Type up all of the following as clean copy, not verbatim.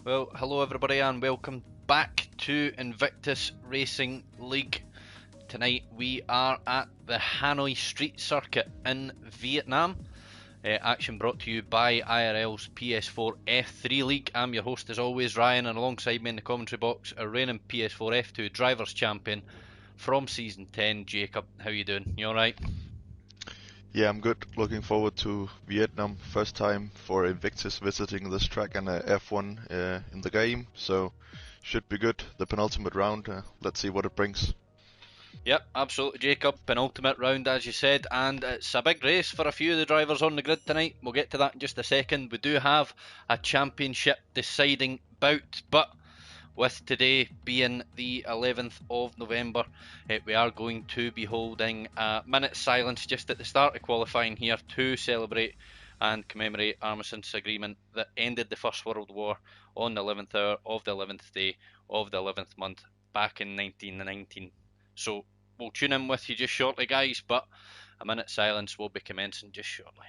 Well, hello everybody and welcome back to Invictus Racing League. Tonight we are at the Hanoi Street Circuit in Vietnam. Action brought to you by IRL's PS4 F3 League. I'm your host as always, Ryan, and alongside me in the commentary box, a reigning PS4 F2 Drivers Champion from Season 10, Jacob. How you doing? You alright? Yeah, I'm good. Looking forward to Vietnam. First time for Invictus visiting this track and F1 in the game, so should be good. The penultimate round, let's see what it brings. Yep, absolutely, Jacob. Penultimate round, as you said, and it's a big race for a few of the drivers on the grid tonight. We'll get to that in just a second. We do have a championship deciding bout, but with today being the 11th of November, we are going to be holding a minute's silence just at the start of qualifying here to celebrate and commemorate Armistice Agreement that ended the First World War on the 11th hour of the 11th day of the 11th month back in 1919. So we'll tune in with you just shortly, guys, but a minute's silence will be commencing just shortly.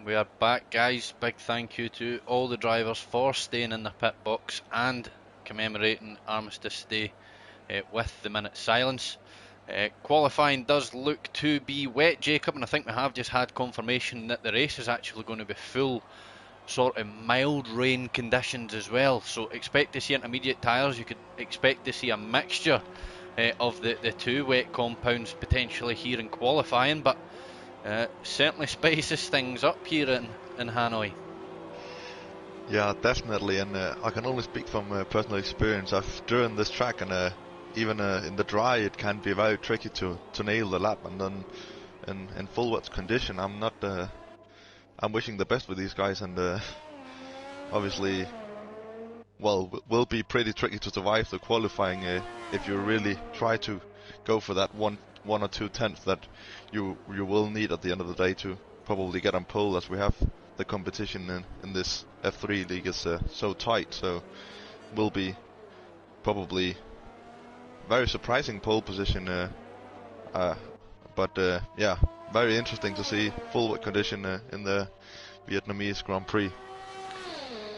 We are back, guys. Big thank you to all the drivers for staying in the pit box and commemorating Armistice Day with the minute silence. Qualifying does look to be wet, Jacob, and I think we have just had confirmation that the race is actually going to be full sort of mild rain conditions as well. So expect to see intermediate tyres. You could expect to see a mixture of the two wet compounds potentially here in qualifying, but certainly spices things up here in Hanoi. Yeah, definitely, and I can only speak from personal experience. I've driven this track, and even in the dry, it can be very tricky to nail the lap. And then in full wet condition, I'm wishing the best with these guys, and obviously, well, will be pretty tricky to survive the qualifying if you really try to go for that one or two tenths that you will need at the end of the day to probably get on pole, as we have the competition in this F3 league is so tight. So will be probably very surprising pole position, but yeah, very interesting to see full wet condition in the Vietnamese Grand Prix.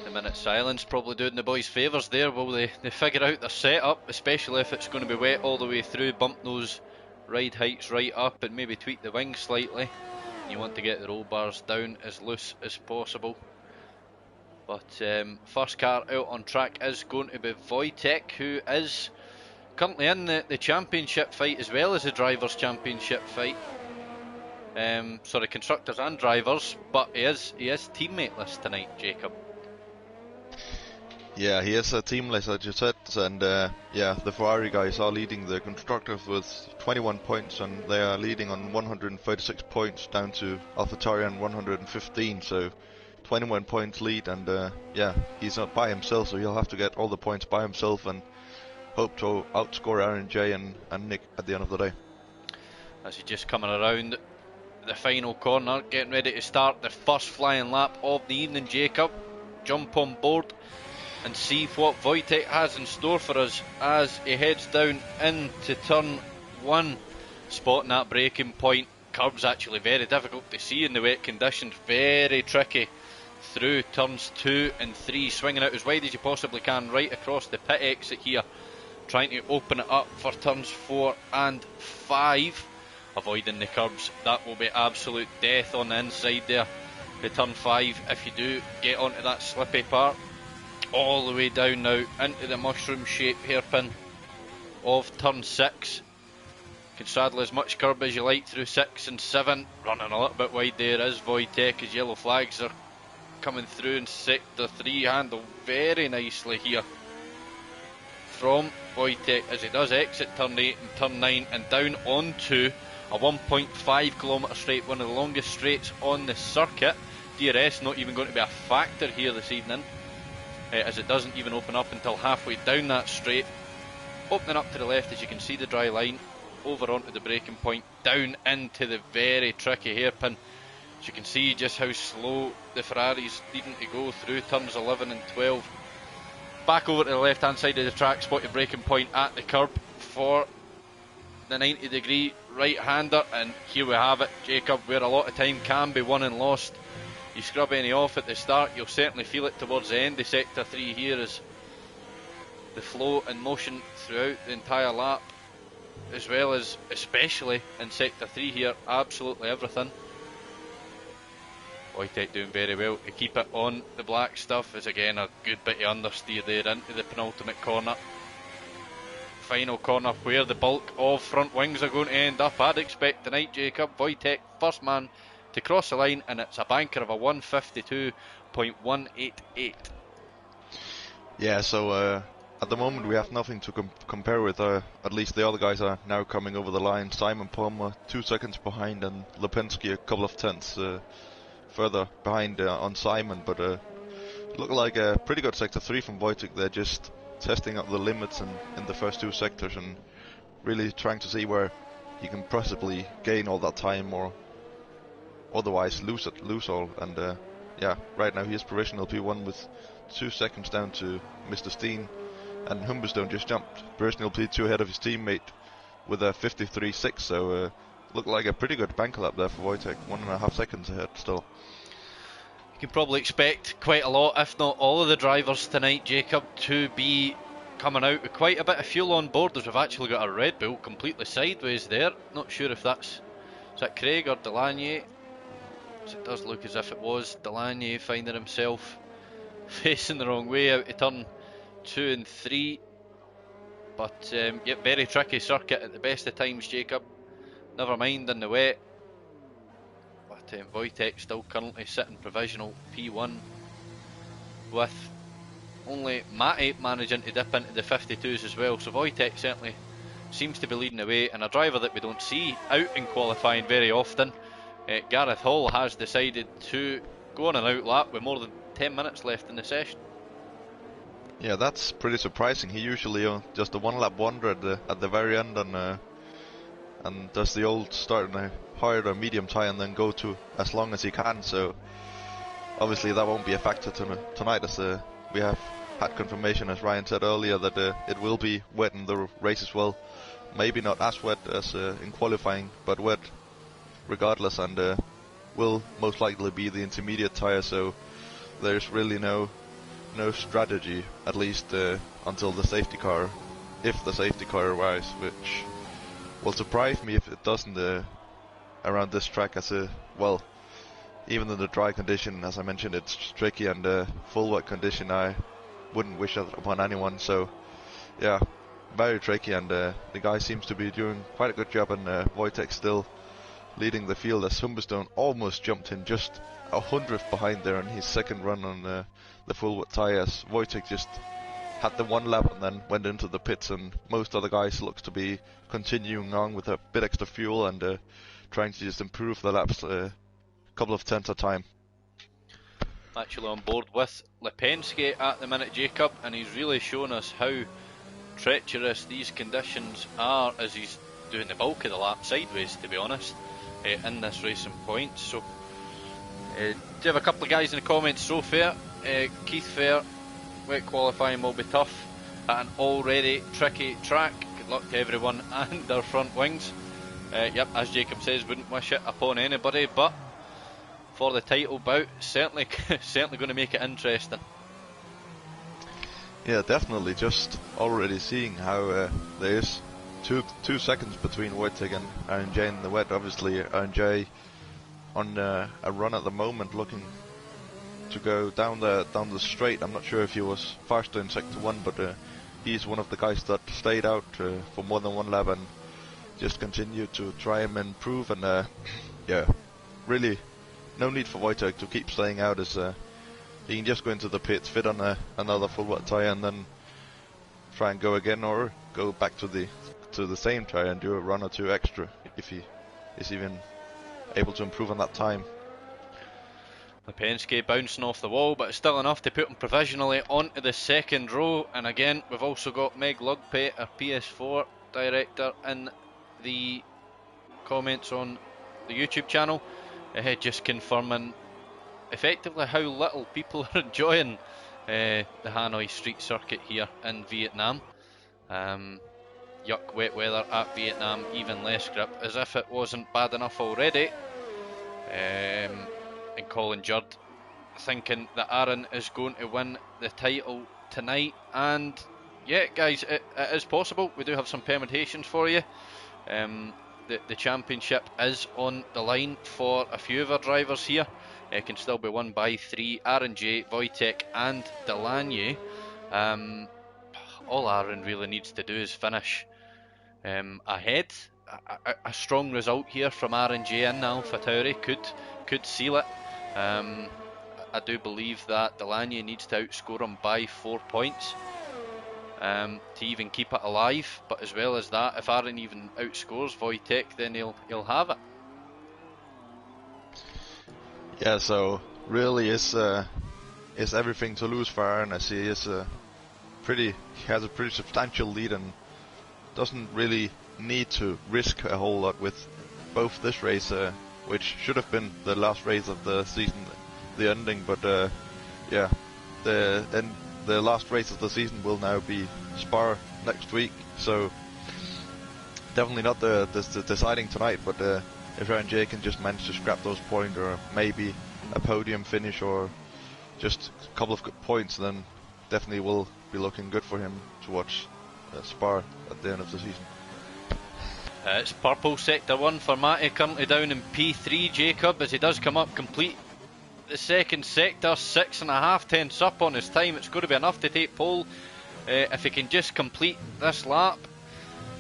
The minute silence probably doing the boys favours there. Will they figure out their setup, especially if it's going to be wet all the way through, bump those ride heights right up and maybe tweak the wings slightly. You want to get the roll bars down as loose as possible. But first car out on track is going to be Wojtek, who is currently in the championship fight as well as the drivers' championship fight. Sorry, constructors and drivers, but he is teammateless tonight, Jacob. Yeah, he is a teamless, as you said, and yeah, the Ferrari guys are leading the constructors with 21 points, and they are leading on 136 points down to AlphaTauri on 115. So 21 points lead, and yeah, he's not by himself, so he'll have to get all the points by himself and hope to outscore Aaron J and Nick at the end of the day. As he's just coming around the final corner, getting ready to start the first flying lap of the evening. Jacob, jump on board and see what Wojtek has in store for us as he heads down into turn 1, spotting that braking point. Curb's actually very difficult to see in the wet conditions, very tricky through turns 2 and 3, swinging out as wide as you possibly can right across the pit exit here, trying to open it up for turns 4 and 5, avoiding the curbs. That will be absolute death on the inside there. The turn 5, if you do get onto that slippy part, all the way down now into the mushroom shape hairpin of turn 6. You can straddle as much curb as you like through 6 and 7. Running a little bit wide there is Wojtek, as yellow flags are coming through in sector 3. Handled very nicely here from Wojtek as he does exit turn 8 and turn 9 and down onto a 1.5 kilometre straight, one of the longest straights on the circuit. DRS not even going to be a factor here this evening, as it doesn't even open up until halfway down that straight. Opening up to the left as you can see the dry line, over onto the braking point, down into the very tricky hairpin. As you can see just how slow the Ferrari's needing to go through turns 11 and 12. Back over to the left hand side of the track, spot your braking point at the curb for the 90 degree right hander, and here we have it, Jacob, where a lot of time can be won and lost. You scrub any off at the start, you'll certainly feel it towards the end of sector 3 here, as the flow and motion throughout the entire lap, as well as especially in sector 3 here, absolutely everything. Wojtek doing very well to keep it on the black stuff, as again a good bit of understeer there into the penultimate corner. Final corner where the bulk of front wings are going to end up. I'd expect tonight, Jacob, Wojtek first man to cross the line, and it's a banker of a 152.188. Yeah, so at the moment we have nothing to compare with. At least the other guys are now coming over the line. Simon Palmer 2 seconds behind, and Lipinski a couple of tenths further behind on Simon, but look like a pretty good sector 3 from Wojtek. They're just testing up the limits in the first 2 sectors and really trying to see where he can possibly gain all that time or otherwise lose all. And yeah, right now he is provisional P1 with 2 seconds down to Mr. Steen, and Humberstone just jumped provisional P2 ahead of his teammate with a 53.6, so looked like a pretty good banker lap there for Wojtek, 1.5 seconds ahead still. You can probably expect quite a lot, if not all of the drivers tonight, Jacob, to be coming out with quite a bit of fuel on board, as we've actually got a Red Bull completely sideways there. Not sure if is that Craig or Delanier? It does look as if it was Delanier finding himself facing the wrong way out of turn 2 and 3. But yeah, very tricky circuit at the best of times, Jacob. Never mind in the wet. But Wojtek still currently sitting provisional P1, with only Matty managing to dip into the 52s as well. So Wojtek certainly seems to be leading the way, and a driver that we don't see out in qualifying very often. Gareth Hall has decided to go on an out lap with more than 10 minutes left in the session. Yeah, that's pretty surprising. He usually just a 1 lap wonder at the very end, and does the old start in a hard or medium tie and then go to as long as he can. So obviously that won't be a factor tonight, as we have had confirmation, as Ryan said earlier, that it will be wet in the race as well. Maybe not as wet as in qualifying, but wet regardless, and will most likely be the intermediate tire. So there's really no strategy, at least until the safety car, if the safety car arrives, which will surprise me if it doesn't around this track, as well, even in the dry condition, as I mentioned, it's tricky, and full wet condition I wouldn't wish that upon anyone. So yeah, very tricky, and the guy seems to be doing quite a good job, and Wojtek still leading the field, as Humberstone almost jumped in just 100th behind there on his second run on the full wet tyres. Wojtek just had the 1 lap and then went into the pits, and most other guys looks to be continuing on with a bit extra fuel and trying to just improve the laps a couple of tenths at a time. actually on board with Lipinski at the minute, Jacob, and he's really shown us how treacherous these conditions are as he's doing the bulk of the lap sideways, to be honest, in this racing point. So do you have a couple of guys in the comments? So fair, Keith Fair, wet qualifying will be tough at an already tricky track. Good luck to everyone and their front wings. Yep, as Jacob says, wouldn't wish it upon anybody, but for the title bout, certainly going to make it interesting. Yeah, definitely. Just already seeing how there is two seconds between Wojtek and RNJ in the wet. Obviously, RNJ on a run at the moment, looking to go down the straight. I'm not sure if he was faster in sector 1, but he's one of the guys that stayed out for more than one lap and just continued to try and improve. And yeah, really no need for Wojtek to keep staying out, as he can just go into the pits, fit on another full wet tyre, and then try and go again, or go back to the same tyre and do a run or two extra if he is even able to improve on that time. Lipinski bouncing off the wall, but it's still enough to put him provisionally onto the second row. And again, we've also got Meg Lugpay, our PS4 director, in the comments on the YouTube channel, just confirming effectively how little people are enjoying the Hanoi street circuit here in Vietnam. Yuck, wet weather at Vietnam, even less grip, as if it wasn't bad enough already. And Colin Judd thinking that Aaron is going to win the title tonight. And yeah, guys, it is possible. We do have some permutations for you. The championship is on the line for a few of our drivers here. It can still be won by 3, Aaron J, Wojtek and Delaney. All Aaron really needs to do is finish ahead. A strong result here from Aaron J in AlphaTauri could seal it. I do believe that Delaney needs to outscore him by 4 points to even keep it alive. But as well as that, if Aaron even outscores Wojtek, then he'll have it. Yeah, so really is everything to lose for Aaron, as he has a pretty substantial lead and doesn't really need to risk a whole lot with both this race, which should have been the last race of the season, the ending, but yeah, the last race of the season will now be Spa next week, so definitely not the deciding tonight, but if RNJ can just manage to scrap those points, or maybe a podium finish, or just a couple of good points, then definitely will be looking good for him to watch Spa at the end of the season. It's purple sector 1 for Matty, currently down in P3, Jacob, as he does come up complete the second sector, 6.5 tenths up on his time. It's going to be enough to take pole if he can just complete this lap.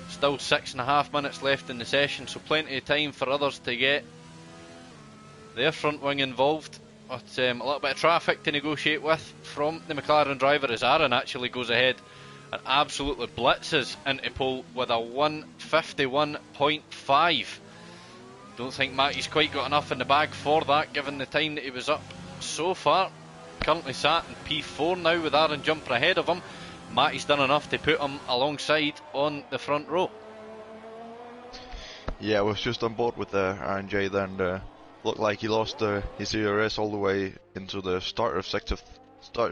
Still 6.5 minutes left in the session, so plenty of time for others to get their front wing involved. But a little bit of traffic to negotiate with from the McLaren driver, as Aaron actually goes ahead and absolutely blitzes into pole with a 1:51.5. Don't think Matty's quite got enough in the bag for that, given the time that he was up so far. Currently sat in P4 now, with Aaron jumping ahead of him. Matty's done enough to put him alongside on the front row. Yeah, I was just on board with RNJ then. Looked like he lost his ERS all the way into the start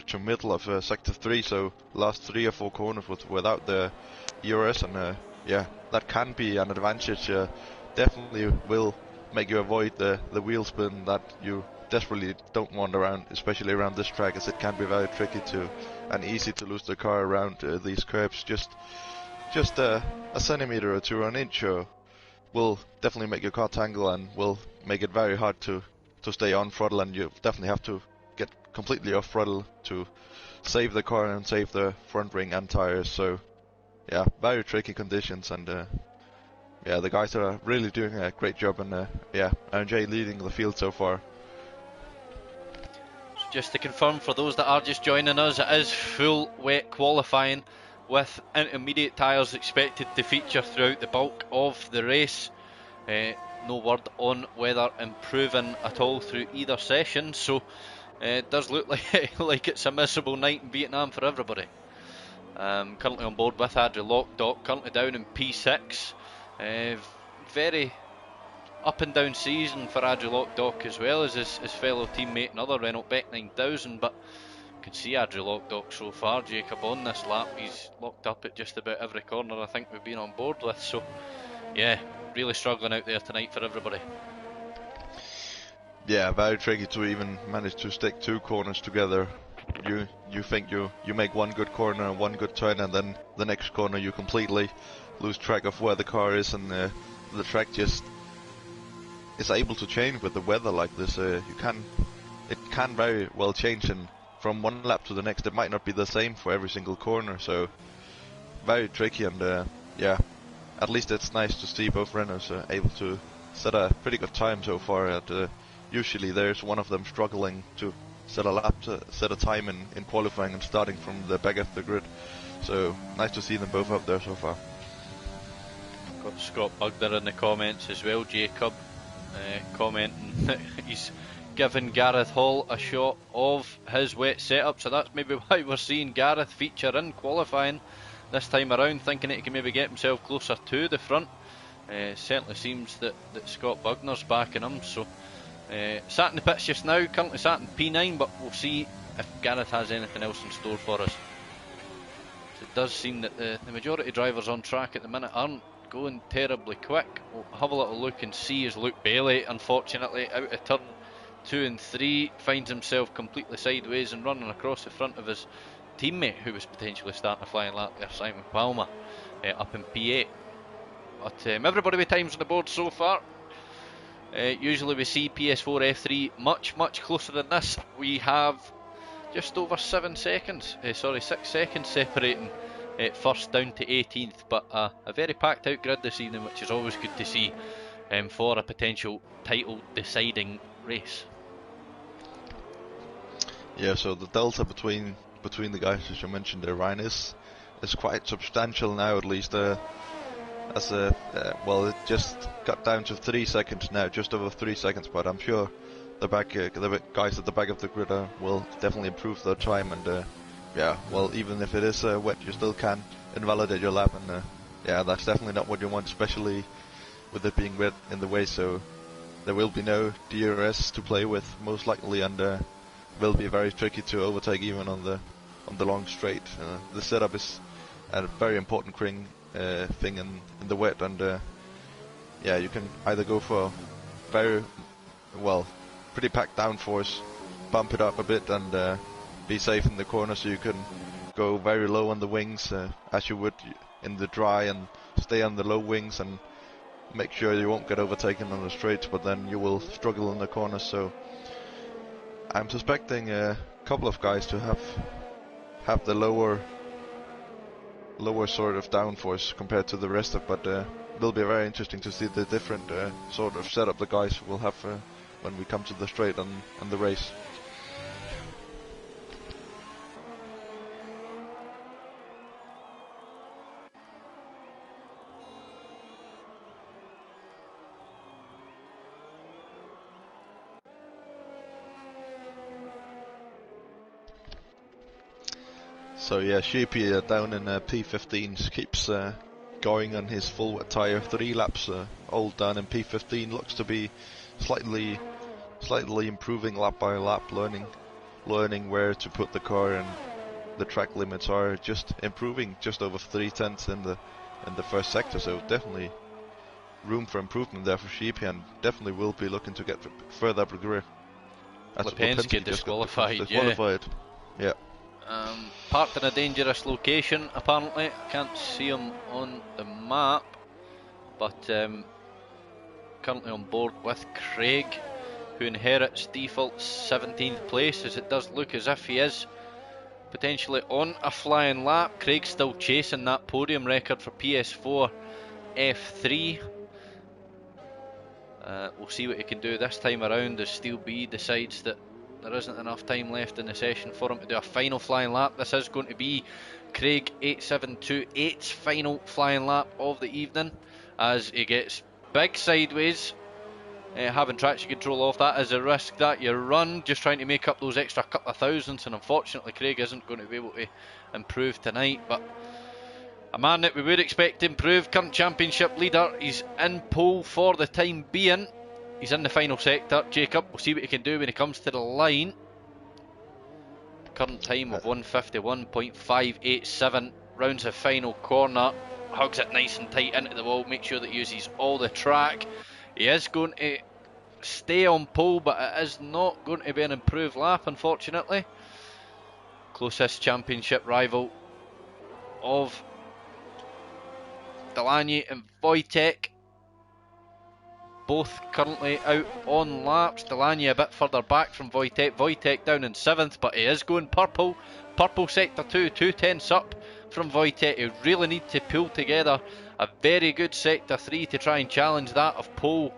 to middle of sector 3, so last 3 or 4 corners without the ERS, and yeah, that can be an advantage. Definitely will make you avoid the wheel spin that you desperately don't want around, especially around this track, as it can be very tricky and easy to lose the car around these curves. Just a centimeter or 2 or an inch will definitely make your car tangle and will make it very hard to stay on throttle, and you definitely have to get completely off throttle to save the car and save the front ring and tires. So yeah, very tricky conditions, and yeah, the guys are really doing a great job, and yeah, RNJ leading the field so far. Just to confirm for those that are just joining us, it is full wet qualifying with intermediate tyres expected to feature throughout the bulk of the race. No word on weather improving at all through either session, so It does look like like it's a miserable night in Vietnam for everybody. Currently on board with Adrian Lockdock, currently down in P6. Very up and down season for Adrian Lockdock, as well as his fellow teammate and other Renault Beck 9000, but you can see Adrian Lockdock so far, Jacob, on this lap. He's locked up at just about every corner I think we've been on board with, so yeah, really struggling out there tonight for everybody. Yeah, very tricky to even manage to stick two corners together. You think you make one good corner and one good turn, and then the next corner you completely lose track of where the car is, and the track just is able to change with the weather like this. It can very well change, and from one lap to the next it might not be the same for every single corner, so very tricky. And yeah, at least it's nice to see both Renaults able to set a pretty good time so far. Usually there's one of them struggling to set a time in qualifying and starting from the back of the grid. So nice to see them both up there so far. Got Scott Bugder in the comments as well, Jacob, commenting that he's given Gareth Hall a shot of his wet setup, so that's maybe why we're seeing Gareth feature in qualifying this time around, thinking that he can maybe get himself closer to the front. Certainly seems that Scott Bugner's backing him, so sat in the pits just now, currently sat in P9, but we'll see if Gareth has anything else in store for us. So it does seem that the majority of drivers on track at the minute aren't going terribly quick. We'll have a little look and see as Luke Bailey, unfortunately, out of turn 2 and 3, finds himself completely sideways and running across the front of his teammate, who was potentially starting a flying lap there, Simon Palmer, up in P8. But everybody with times on the board so far. Usually we see PS4 F3 much closer than this. We have just over 6 seconds separating first down to 18th, but a very packed out grid this evening, which is always good to see for a potential title deciding race. Yeah, so the delta between the guys, as you mentioned there, Ryan, is quite substantial now, at least. Well, it just got down to 3 seconds now, just over 3 seconds, but I'm sure the guys at the back of the grid will definitely improve their time, and yeah, well, even if it is wet, you still can invalidate your lap, and yeah, that's definitely not what you want, especially with it being wet in the way, so there will be no DRS to play with, most likely, and will be very tricky to overtake even on the long straight. The setup is a very important thing in the wet, and yeah, you can either go for pretty packed downforce, bump it up a bit, and be safe in the corner, so you can go very low on the wings as you would in the dry, and stay on the low wings and make sure you won't get overtaken on the straights, but then you will struggle in the corner. So I'm suspecting a couple of guys to have the lower sort of downforce compared to the rest of, but it'll be very interesting to see the different sort of setup the guys will have when we come to the straight and the race. So yeah, Sheepy down in P15 keeps going on his full wet tyre, 3 laps old down in P15, looks to be slightly improving lap by lap, learning where to put the car, and the track limits are just improving, just over 3/10 in the first sector, so definitely room for improvement there for Sheepy, and definitely will be looking to get further up the career. Lipinski disqualified, yeah. Parked in a dangerous location, apparently. I can't see him on the map, but currently on board with Craig, who inherits default 17th place, as it does look as if he is potentially on a flying lap. Craig's still chasing that podium record for PS4 F3. We'll see what he can do this time around as Steel B decides that there isn't enough time left in the session for him to do a final flying lap. This is going to be Craig 8728's final flying lap of the evening, as he gets big sideways Having traction control off, that is a risk that you run, just trying to make up those extra couple of thousandths, and unfortunately Craig isn't going to be able to improve tonight. But a man that we would expect to improve, current championship leader, he's in pole for the time being. He's in the final sector. Jacob, we'll see what he can do when he comes to the line. Current time of 151.587, rounds the final corner, hugs it nice and tight into the wall, make sure that he uses all the track. He is going to stay on pole, but it is not going to be an improved lap, unfortunately. Closest championship rival of Delaney and Wojtek, both currently out on laps. Delaney a bit further back from Wojtek. Wojtek down in 7th, but he is going purple. Purple sector 2, 2/10 up from Wojtek. He really need to pull together a very good sector 3 to try and challenge that of pole.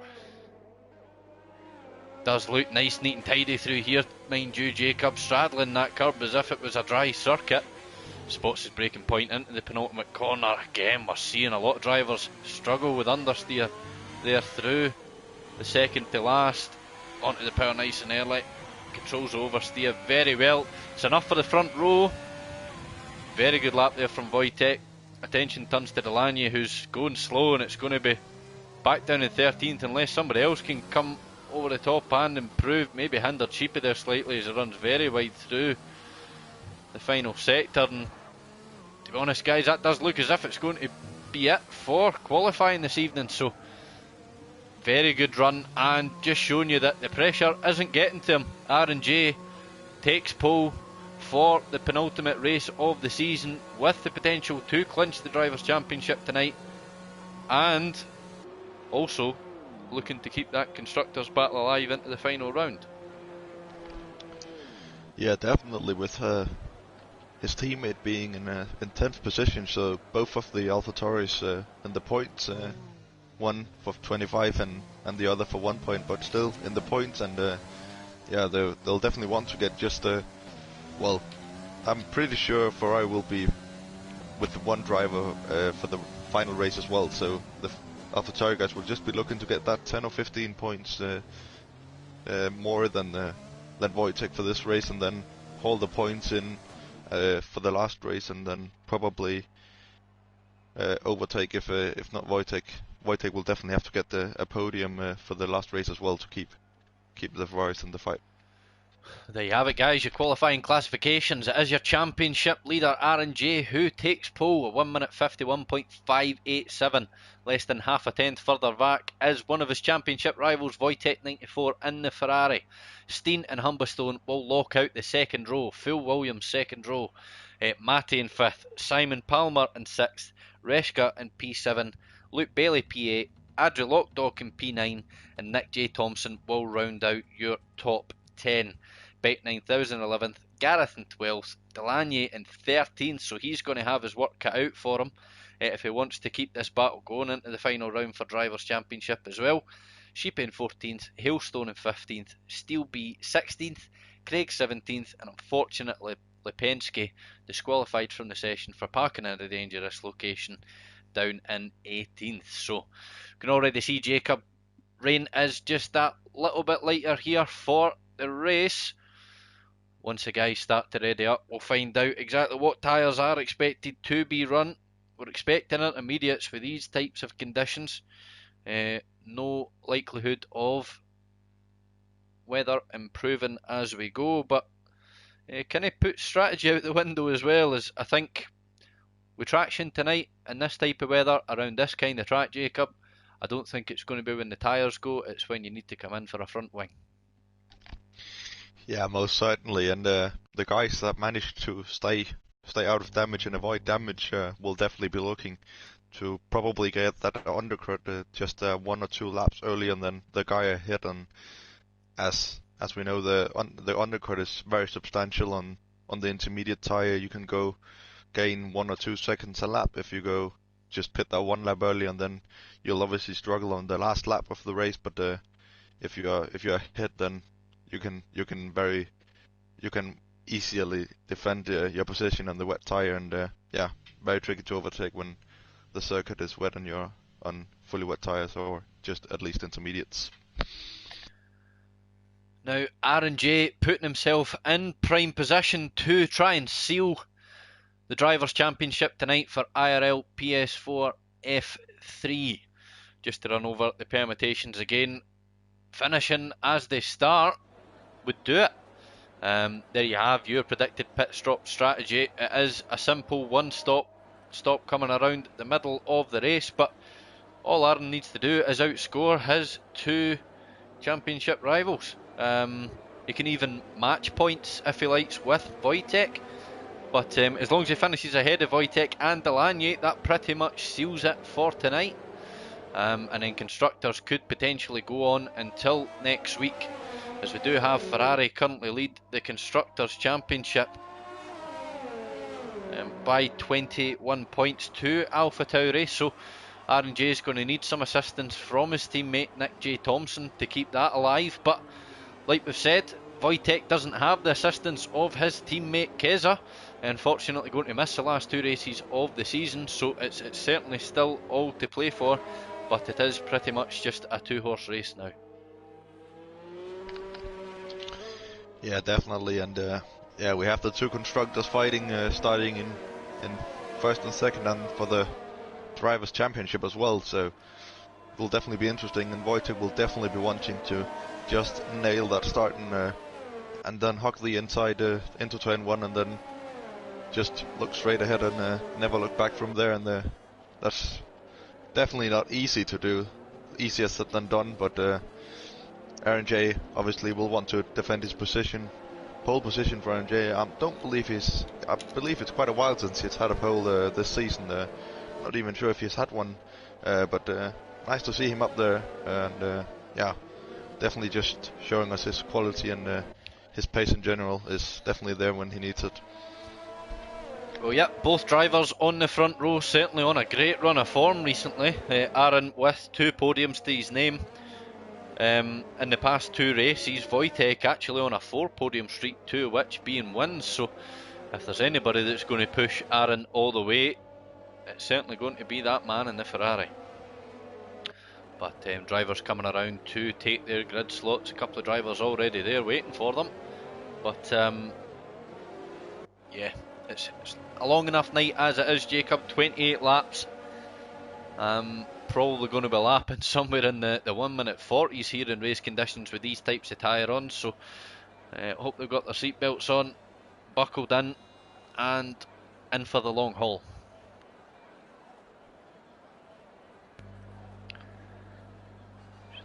Does look nice, neat and tidy through here, mind you. Jacob straddling that curb as if it was a dry circuit. Spots his braking point into the penultimate corner. Again, we're seeing a lot of drivers struggle with understeer there through the second to last. Onto the power nice and early. Controls oversteer very well. It's enough for the front row. Very good lap there from Wojtek. Attention turns to Delaney, who's going slow, and it's going to be back down in 13th unless somebody else can come over the top and improve. Maybe hindered Sheepy there slightly as it runs very wide through the final sector. And to be honest, guys, that does look as if it's going to be it for qualifying this evening. So very good run, and just showing you that the pressure isn't getting to him. R&J takes pole for the penultimate race of the season, with the potential to clinch the Drivers' Championship tonight, and also looking to keep that Constructors' battle alive into the final round. Yeah, definitely, with his teammate being in 10th position, so both of the AlphaTauris in the points, one for 25 and the other for 1 point, but still in the points, and yeah, they'll definitely want to get just well, I'm pretty sure Ferrari will be with the one driver for the final race as well, so the AlphaTauri guys will just be looking to get that 10 or 15 points more than Wojtek for this race, and then hold the points in for the last race, and then probably overtake if not Wojtek. Wojtek will definitely have to get a podium for the last race as well to keep the Ferraris in the fight. There you have it, guys, your qualifying classifications. It is your championship leader R&J who takes pole at 1 minute 51.587, less than half a tenth further back is one of his championship rivals, Wojtek 94 in the Ferrari. Steen and Humberstone will lock out the second row. Phil Williams second row, Matty in 5th, Simon Palmer in 6th, Reshka in P7, Luke Bailey P8, Adrian Lockdock in P9, and Nick J Thompson will round out your top 10. Beck 9011th, Gareth in 12th, Delaney in 13th, so he's going to have his work cut out for him if he wants to keep this battle going into the final round for Drivers' Championship as well. Sheepy in 14th, Hailstone in 15th, Steelby 16th, Craig 17th, and unfortunately Lipensky disqualified from the session for parking in a dangerous location down in 18th. So you can already see Jacob, rain is just that little bit lighter here for the race. Once the guys start to ready up, we'll find out exactly what tyres are expected to be run. We're expecting intermediates with these types of conditions. No likelihood of weather improving as we go, but can I put strategy out the window as well? As I think with traction tonight in this type of weather around this kind of track, Jacob, I don't think it's going to be when the tyres go, it's when you need to come in for a front wing. Yeah, most certainly, and the guys that managed to stay out of damage and avoid damage will definitely be looking to probably get that undercut just 1 or 2 laps earlier than the guy ahead. And as we know, the undercut is very substantial on the intermediate tire. You can go gain 1 or 2 seconds a lap if you go just pit that 1 lap early, and then you'll obviously struggle on the last lap of the race. But if you're ahead, then you can easily defend your position on the wet tire, and yeah, very tricky to overtake when the circuit is wet and you're on fully wet tires, or just at least intermediates. Now, R&J putting himself in prime position to try and seal the Drivers' Championship tonight for IRL PS4 F3. Just to run over the permutations again, finishing as they start would do it. There you have your predicted pit stop strategy. It is a simple one-stop coming around the middle of the race, but all Aaron needs to do is outscore his two championship rivals. He can even match points if he likes with Wojtek, but as long as he finishes ahead of Wojtek and Delaney, that pretty much seals it for tonight. And then constructors could potentially go on until next week, as we do have Ferrari currently lead the Constructors' Championship by 21 points to AlphaTauri. So R&J is going to need some assistance from his teammate Nick J. Thompson to keep that alive, but like we've said, Wojtek doesn't have the assistance of his teammate Keza, unfortunately going to miss the last two races of the season, so it's certainly still all to play for, but it is pretty much just a two-horse race now. Yeah, definitely, and yeah, we have the two constructors fighting, starting in first and second, and for the Drivers' Championship as well, so it will definitely be interesting, and Wojtek will definitely be wanting to just nail that start and then hug the inside into turn one, and then just look straight ahead and never look back from there, and that's definitely not easy to do, easier said than done, but R&J obviously will want to defend his position. Pole position for R&J, I believe it's quite a while since he's had a pole this season, not even sure if he's had one, but nice to see him up there, and yeah, definitely just showing us his quality, and his pace in general is definitely there when he needs it. Well, yeah, both drivers on the front row certainly on a great run of form recently. Aaron with 2 podiums to his name in the past 2 races. Wojtek actually on a 4 podium streak, 2 of which being wins, so if there's anybody that's going to push Aaron all the way, it's certainly going to be that man in the Ferrari. But drivers coming around to take their grid slots, a couple of drivers already there waiting for them, but yeah, it's a long enough night as it is, Jacob. 28 laps. Probably going to be lapping somewhere in the 1 minute 40s here in race conditions with these types of tyre on, so hope they've got their seatbelts on, buckled in, and in for the long haul.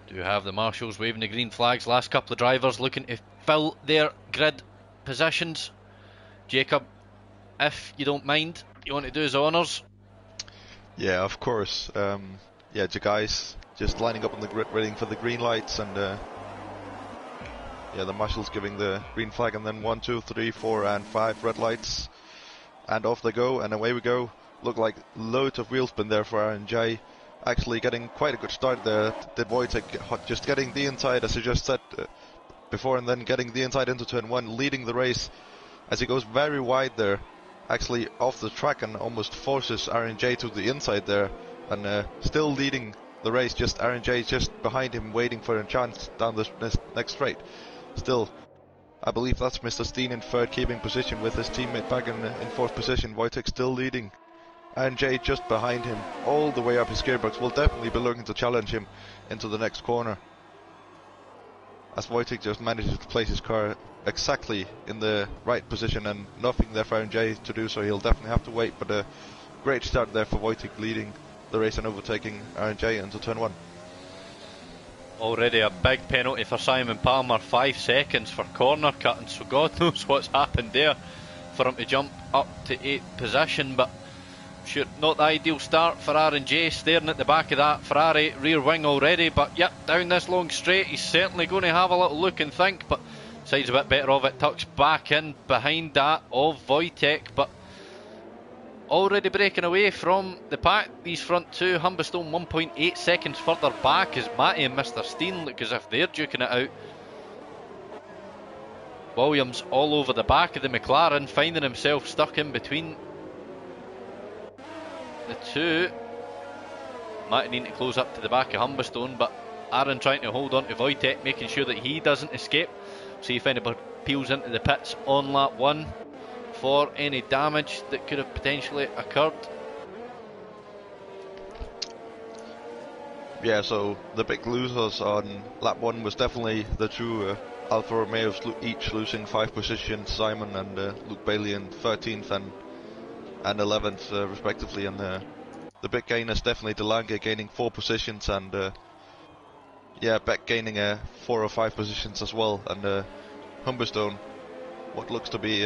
Do have the marshals waving the green flags. Last couple of drivers looking to fill their grid positions. Jacob, if you don't mind, you want to do his honours? Yeah, of course. Yeah, the guys just lining up on the grid, waiting for the green lights, and yeah, the marshals giving the green flag, and then 1, 2, 3, 4, and 5 red lights, and off they go, and away we go. Look like loads of wheel spin there for R&J. Actually getting quite a good start there. Did Wojtek just getting the inside, as I just said before, and then getting the inside into turn 1, leading the race as he goes very wide there, actually off the track, and almost forces R&J to the inside there, and still leading the race. Just R&J just behind him, waiting for a chance down the next straight. Still, I believe that's Mr. Steen in third, keeping position with his teammate back in fourth position. Wojtek still leading. R&J just behind him, all the way up his gearbox. Will definitely be looking to challenge him into the next corner, as Wojtek just manages to place his car exactly in the right position, and nothing there for R&J to do, so he'll definitely have to wait. But a great start there for Wojtek, leading the race and overtaking R&J into turn 1. Already a big penalty for Simon Palmer, 5 seconds for corner cutting, so God knows what's happened there for him to jump up to 8th position. But sure, not the ideal start for R&J, staring at the back of that Ferrari rear wing already. But yep, down this long straight, he's certainly going to have a little look and think, but side's a bit better of it, tucks back in behind that of Wojtek, but already breaking away from the pack, these front two. Humberstone 1.8 seconds further back as Matty and Mr. Steen look as if they're duking it out. Williams all over the back of the McLaren, finding himself stuck in between the two. Matty needing to close up to the back of Humberstone, but Aaron trying to hold on to Wojtek, making sure that he doesn't escape. See if anybody peels into the pits on lap 1 for any damage that could have potentially occurred. Yeah, so the big losers on lap 1 was definitely the two Alfa Romeos, each losing 5 positions, Simon and Luke Bailey in 13th and 11th respectively, and the big gainers definitely DeLange gaining 4 positions, and yeah, Beck gaining 4 or 5 positions as well, and Humberstone, what looks to be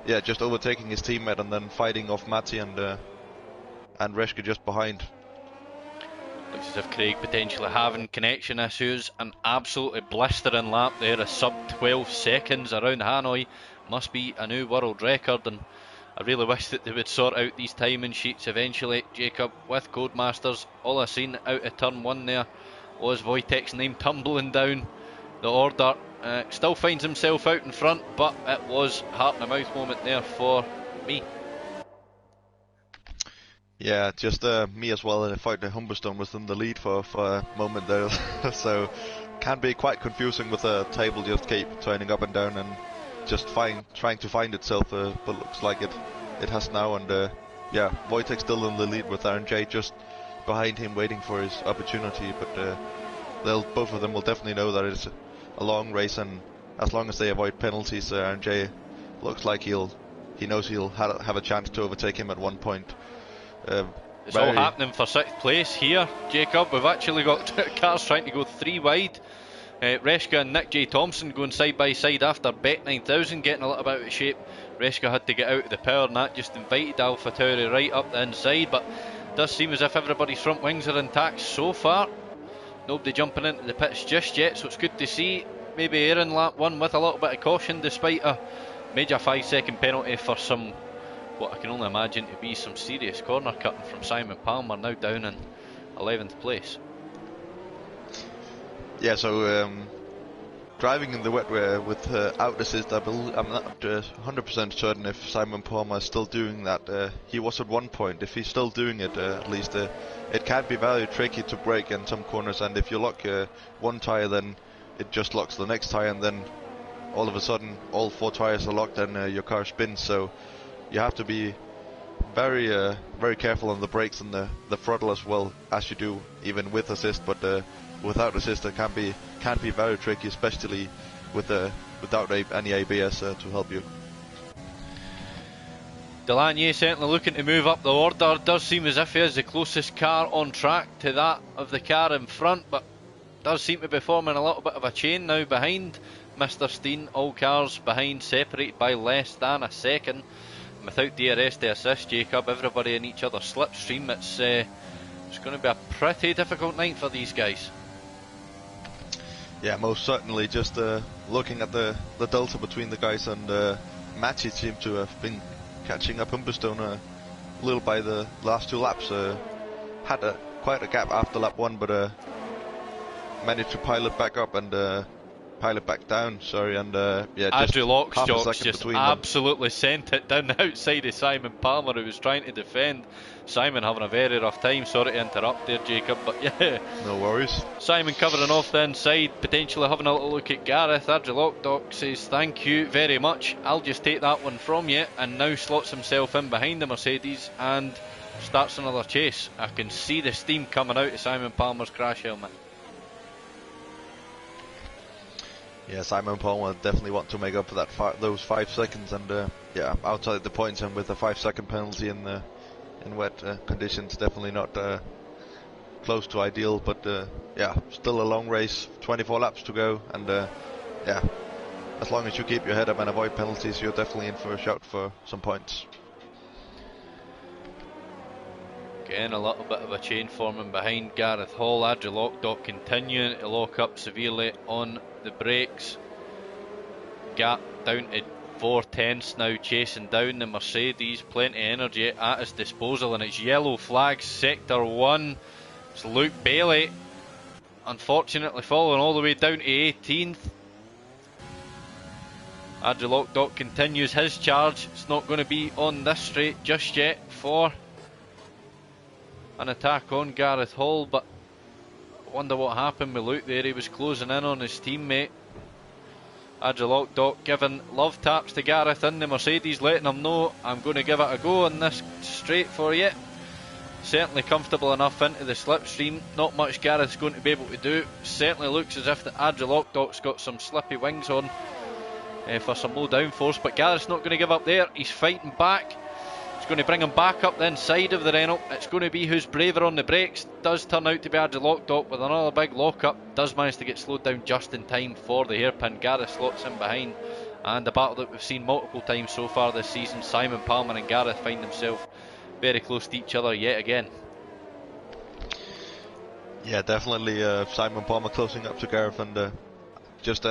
yeah, just overtaking his teammate and then fighting off Matti and Reschke just behind. Looks as if Craig potentially having connection issues. An absolutely blistering lap there, a sub 12 seconds around Hanoi. Must be a new world record, and I really wish that they would sort out these timing sheets eventually, Jacob, with Codemasters. All I seen out of turn 1 there was Wojtek's name tumbling down the order. Still finds himself out in front, but it was heart in the mouth moment there for me. Yeah, just me as well. In fact, Humberstone was in the lead for a moment there, so can be quite confusing with the table just keep turning up and down and just trying to find itself. But looks like it has now, and yeah, Wojtek still in the lead with RNJ just behind him, waiting for his opportunity. But both of them will definitely know that it's a long race, and as long as they avoid penalties, RNJ looks like he knows he'll have a chance to overtake him at one point. It's all happening for 6th place here, Jacob. We've actually got cars trying to go 3 wide. Reschke and Nick J. Thompson going side by side after Bet 9000 getting a little bit out of shape. Reschke had to get out of the power, and that just invited AlphaTauri right up the inside, but it does seem as if everybody's front wings are intact so far. Nobody jumping into the pits just yet, so it's good to see. Maybe Aaron lap 1 with a little bit of caution despite a major 5-second penalty for some, what I can only imagine to be some serious corner cutting from Simon Palmer, now down in 11th place. Yeah, so driving in the wet without assist, I'm not 100% certain if Simon Palmer is still doing that. He was at one point. If he's still doing it, at least it can be very tricky to brake in some corners, and if you lock one tyre, then it just locks the next tyre, and then all of a sudden all 4 tyres are locked and your car spins. So you have to be very very careful on the brakes and the throttle as well as you do even with assist, but without assist it can be very tricky, especially without any ABS to help you. Delanier certainly looking to move up the order. Does seem as if he is the closest car on track to that of the car in front, but does seem to be forming a little bit of a chain now behind Mr. Steen. All cars behind, separated by less than a second. Without DRS to assist, Jacob, everybody in each other's slipstream. It's going to be a pretty difficult night for these guys. Yeah, most certainly. Just looking at the delta between the guys, and Matti seemed to have been catching up Humberstone a little by the last 2 laps. Had quite a gap after lap 1, but managed to pilot back up and pilot back down, sorry, and yeah, Andrew Lockstock just between absolutely sent it down the outside of Simon Palmer, who was trying to defend. Simon having a very rough time. Sorry to interrupt there, Jacob, but yeah, no worries. Simon covering off the inside, potentially having a little look at Gareth. Andrew Lockstock says thank you very much, I'll just take that one from you, and now slots himself in behind the Mercedes and starts another chase. I can see the steam coming out of Simon Palmer's crash helmet. Yeah, Simon Palmer definitely want to make up for that those 5 seconds, and yeah, outside the points and with a 5-second penalty in wet conditions, definitely not close to ideal. But yeah, still a long race, 24 laps to go, and yeah, as long as you keep your head up and avoid penalties, you're definitely in for a shout for some points. Again, a little bit of a chain forming behind Gareth Hall. Andrew Lockstock continuing to lock up severely on the brakes. Gap down to 4/10 now, chasing down the Mercedes. Plenty of energy at his disposal, and it's yellow flags, sector 1. It's Luke Bailey, unfortunately falling all the way down to 18th. Andrew Lockstock continues his charge. It's not going to be on this straight just yet for an attack on Gareth Hall, but Wonder what happened with Luke there. He was closing in on his teammate. Lockdock giving love taps to Gareth in the Mercedes, letting him know, I'm going to give it a go on this straight for you. Certainly comfortable enough into the slipstream. Not much Gareth's going to be able to do. Certainly looks as if the Lockdock's got some slippy wings on for some low downforce, but Gareth's not going to give up there. He's fighting back. It's going to bring him back up the inside of the Renault. It's going to be who's braver on the brakes. Does turn out to be Lockdock with another big lockup. Does manage to get slowed down just in time for the hairpin. Gareth slots in behind. And the battle that we've seen multiple times so far this season. Simon Palmer and Gareth find themselves very close to each other yet again. Yeah, definitely Simon Palmer closing up to Gareth, and just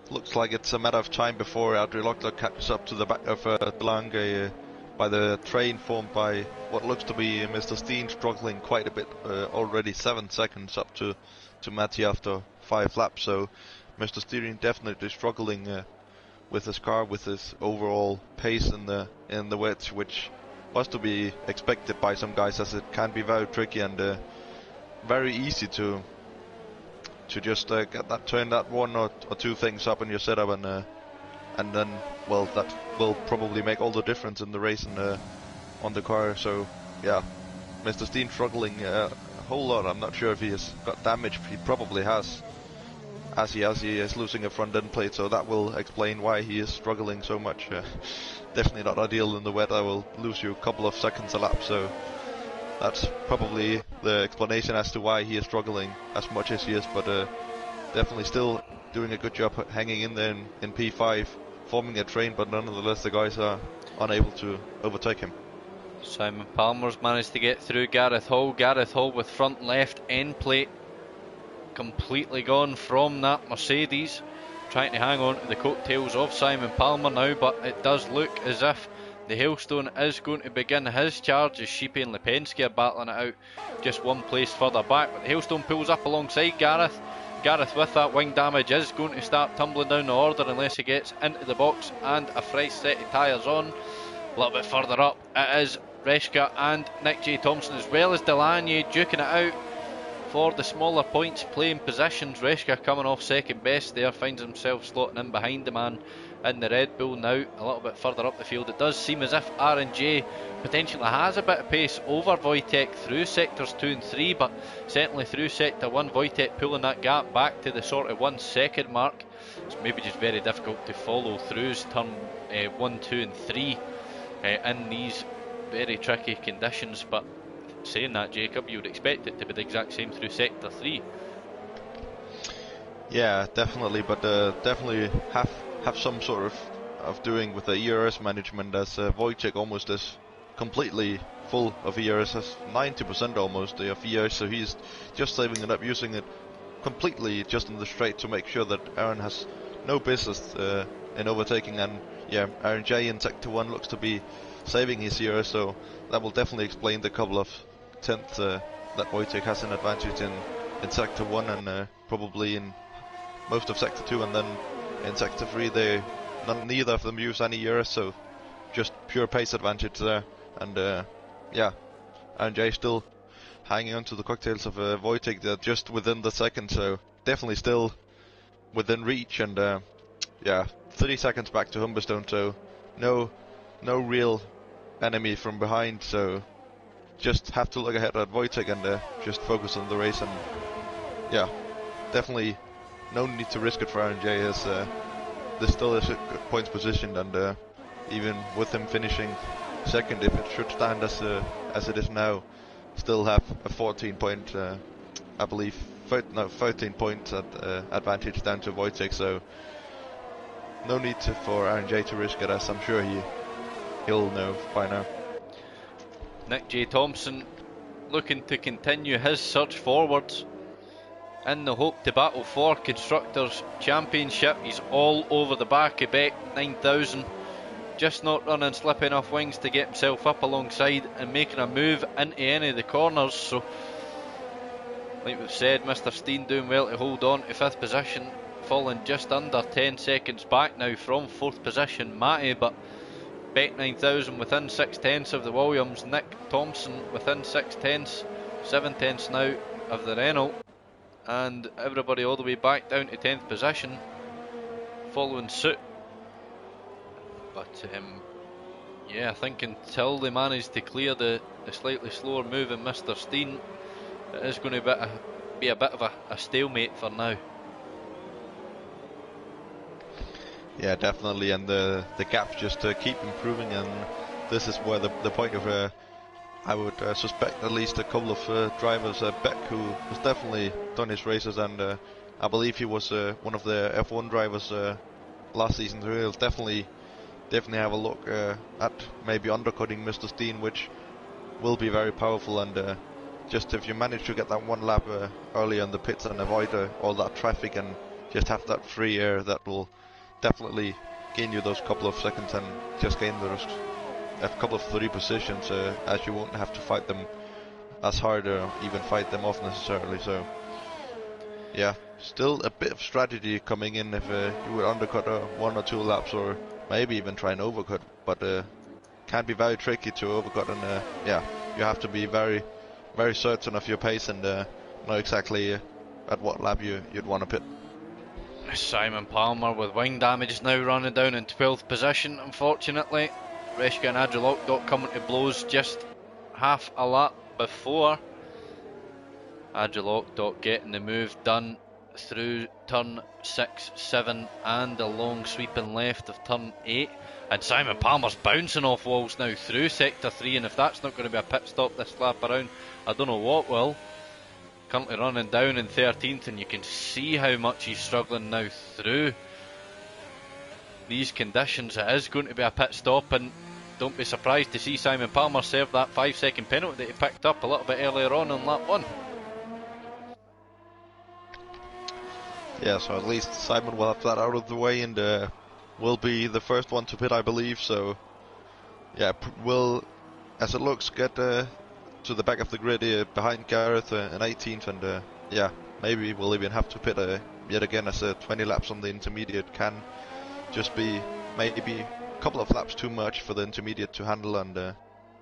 looks like it's a matter of time before Lockdock catches up to the back of Delange. By the train formed by what looks to be Mr. Steen, struggling quite a bit already. 7 seconds up to Matty after 5 laps, so Mr. Steen definitely struggling with his car, with his overall pace in the wet, which was to be expected by some guys, as it can be very tricky and very easy to just get that, turn that one or two things up in your setup, and then, well, that will probably make all the difference in the race and on the car. So yeah, Mr. Steen struggling a whole lot. I'm not sure if he has got damage. He probably has, as he is losing a front end plate, so that will explain why he is struggling so much. Definitely not ideal in the wet. I will lose you a couple of seconds a lap, so that's probably the explanation as to why he is struggling as much as he is, but definitely still doing a good job hanging in there in P5, forming a train, but nonetheless the guys are unable to overtake him. Simon Palmer's managed to get through Gareth Hall. Gareth Hall with front left end plate completely gone from that Mercedes, trying to hang on to the coattails of Simon Palmer now, but it does look as if the Hailstone is going to begin his charge as Sheepy and Lipensky are battling it out just one place further back, but the Hailstone pulls up alongside Gareth. Gareth, with that wing damage, is going to start tumbling down the order unless he gets into the box and a fresh set of tyres on. A little bit further up it is Reshka and Nick J. Thompson, as well as Delaney, duking it out for the smaller points playing positions. Reshka coming off second best there, finds himself slotting in behind the man in the Red Bull now a little bit further up the field. It does seem as if R&J potentially has a bit of pace over Wojtek through sectors 2 and 3, but certainly through sector 1 Wojtek pulling that gap back to the sort of 1 second mark. It's maybe just very difficult to follow throughs turn 1, 2 and 3 in these very tricky conditions, but saying that, Jacob, you would expect it to be the exact same through sector 3. Yeah, definitely, but definitely have some sort of doing with the ERS management, as Wojtek almost is completely full of ERS, has 90% almost of ERS, so he's just saving it up, using it completely just in the straight to make sure that Aaron has no business in overtaking. And yeah, Aaron J in sector 1 looks to be saving his ERS, so that will definitely explain the couple of tenths that Wojtek has an advantage in sector 1 and probably in most of sector 2, and then in sector 3 neither of them use any ERS, so just pure pace advantage there. And yeah, Aaron J still hanging on to the cocktails of Wojtek. They're just within the second, so definitely still within reach. And yeah, 30 seconds back to Humberstone, so no real enemy from behind, so just have to look ahead at Wojtek and just focus on the race. And yeah, definitely no need to risk it for Aaron J, as there still is a good points position, and even with him finishing second, if it should stand as it is now, still have a 14 point I believe 13 point advantage down to Wojtek, so no need for Aaron J to risk it, as I'm sure he'll know by now. Nick J. Thompson looking to continue his surge forwards in the hope to battle for Constructors' Championship. He's all over the back of Beck 9000, just not running slippy enough wings to get himself up alongside and making a move into any of the corners. So like we've said, Mr. Steen doing well to hold on to 5th position, falling just under 10 seconds back now from 4th position Matty, but Beck 9000 within 6 tenths of the Williams, Nick Thompson within 6 tenths, 7 tenths now of the Renault. and everybody all the way back down to 10th position following suit. But yeah, I think until they manage to clear the slightly slower moving Mr. Steen, it is going to be a bit of a stalemate for now. Yeah, definitely, and the gaps just keep improving, and this is where the point of I would suspect at least a couple of drivers, Beck, who has definitely done his races, and I believe he was one of the F1 drivers last season, so he'll definitely have a look at maybe undercutting Mr. Steen, which will be very powerful. And just if you manage to get that one lap early in the pits and avoid all that traffic and just have that free air, that will definitely gain you those couple of seconds and just gain those a couple of 3 positions, as you won't have to fight them as hard or even fight them off necessarily. So yeah, still a bit of strategy coming in if you would undercut 1 or 2 laps, or maybe even try and overcut, but can be very tricky to overcut, and yeah, you have to be very, very certain of your pace and know exactly at what lap you'd want to pit. Simon Palmer with wing damage now running down in 12th position, unfortunately. Rescue and Agilocdot coming to blows just half a lap before. Agilocdot getting the move done through turn 6, 7 and a long sweeping left of turn 8, and Simon Palmer's bouncing off walls now through sector 3, and if that's not going to be a pit stop this lap around, I don't know what will. Currently running down in 13th, and you can see how much he's struggling now through these conditions. It is going to be a pit stop, and don't be surprised to see Simon Palmer serve that 5-second penalty that he picked up a little bit earlier on in lap 1. Yeah, so at least Simon will have that out of the way, and will be the first one to pit, I believe. So yeah, will, as it looks, get to the back of the grid behind Gareth in 18th, and yeah, maybe we'll even have to pit yet again, as 20 laps on the intermediate can just be maybe a couple of laps too much for the intermediate to handle, and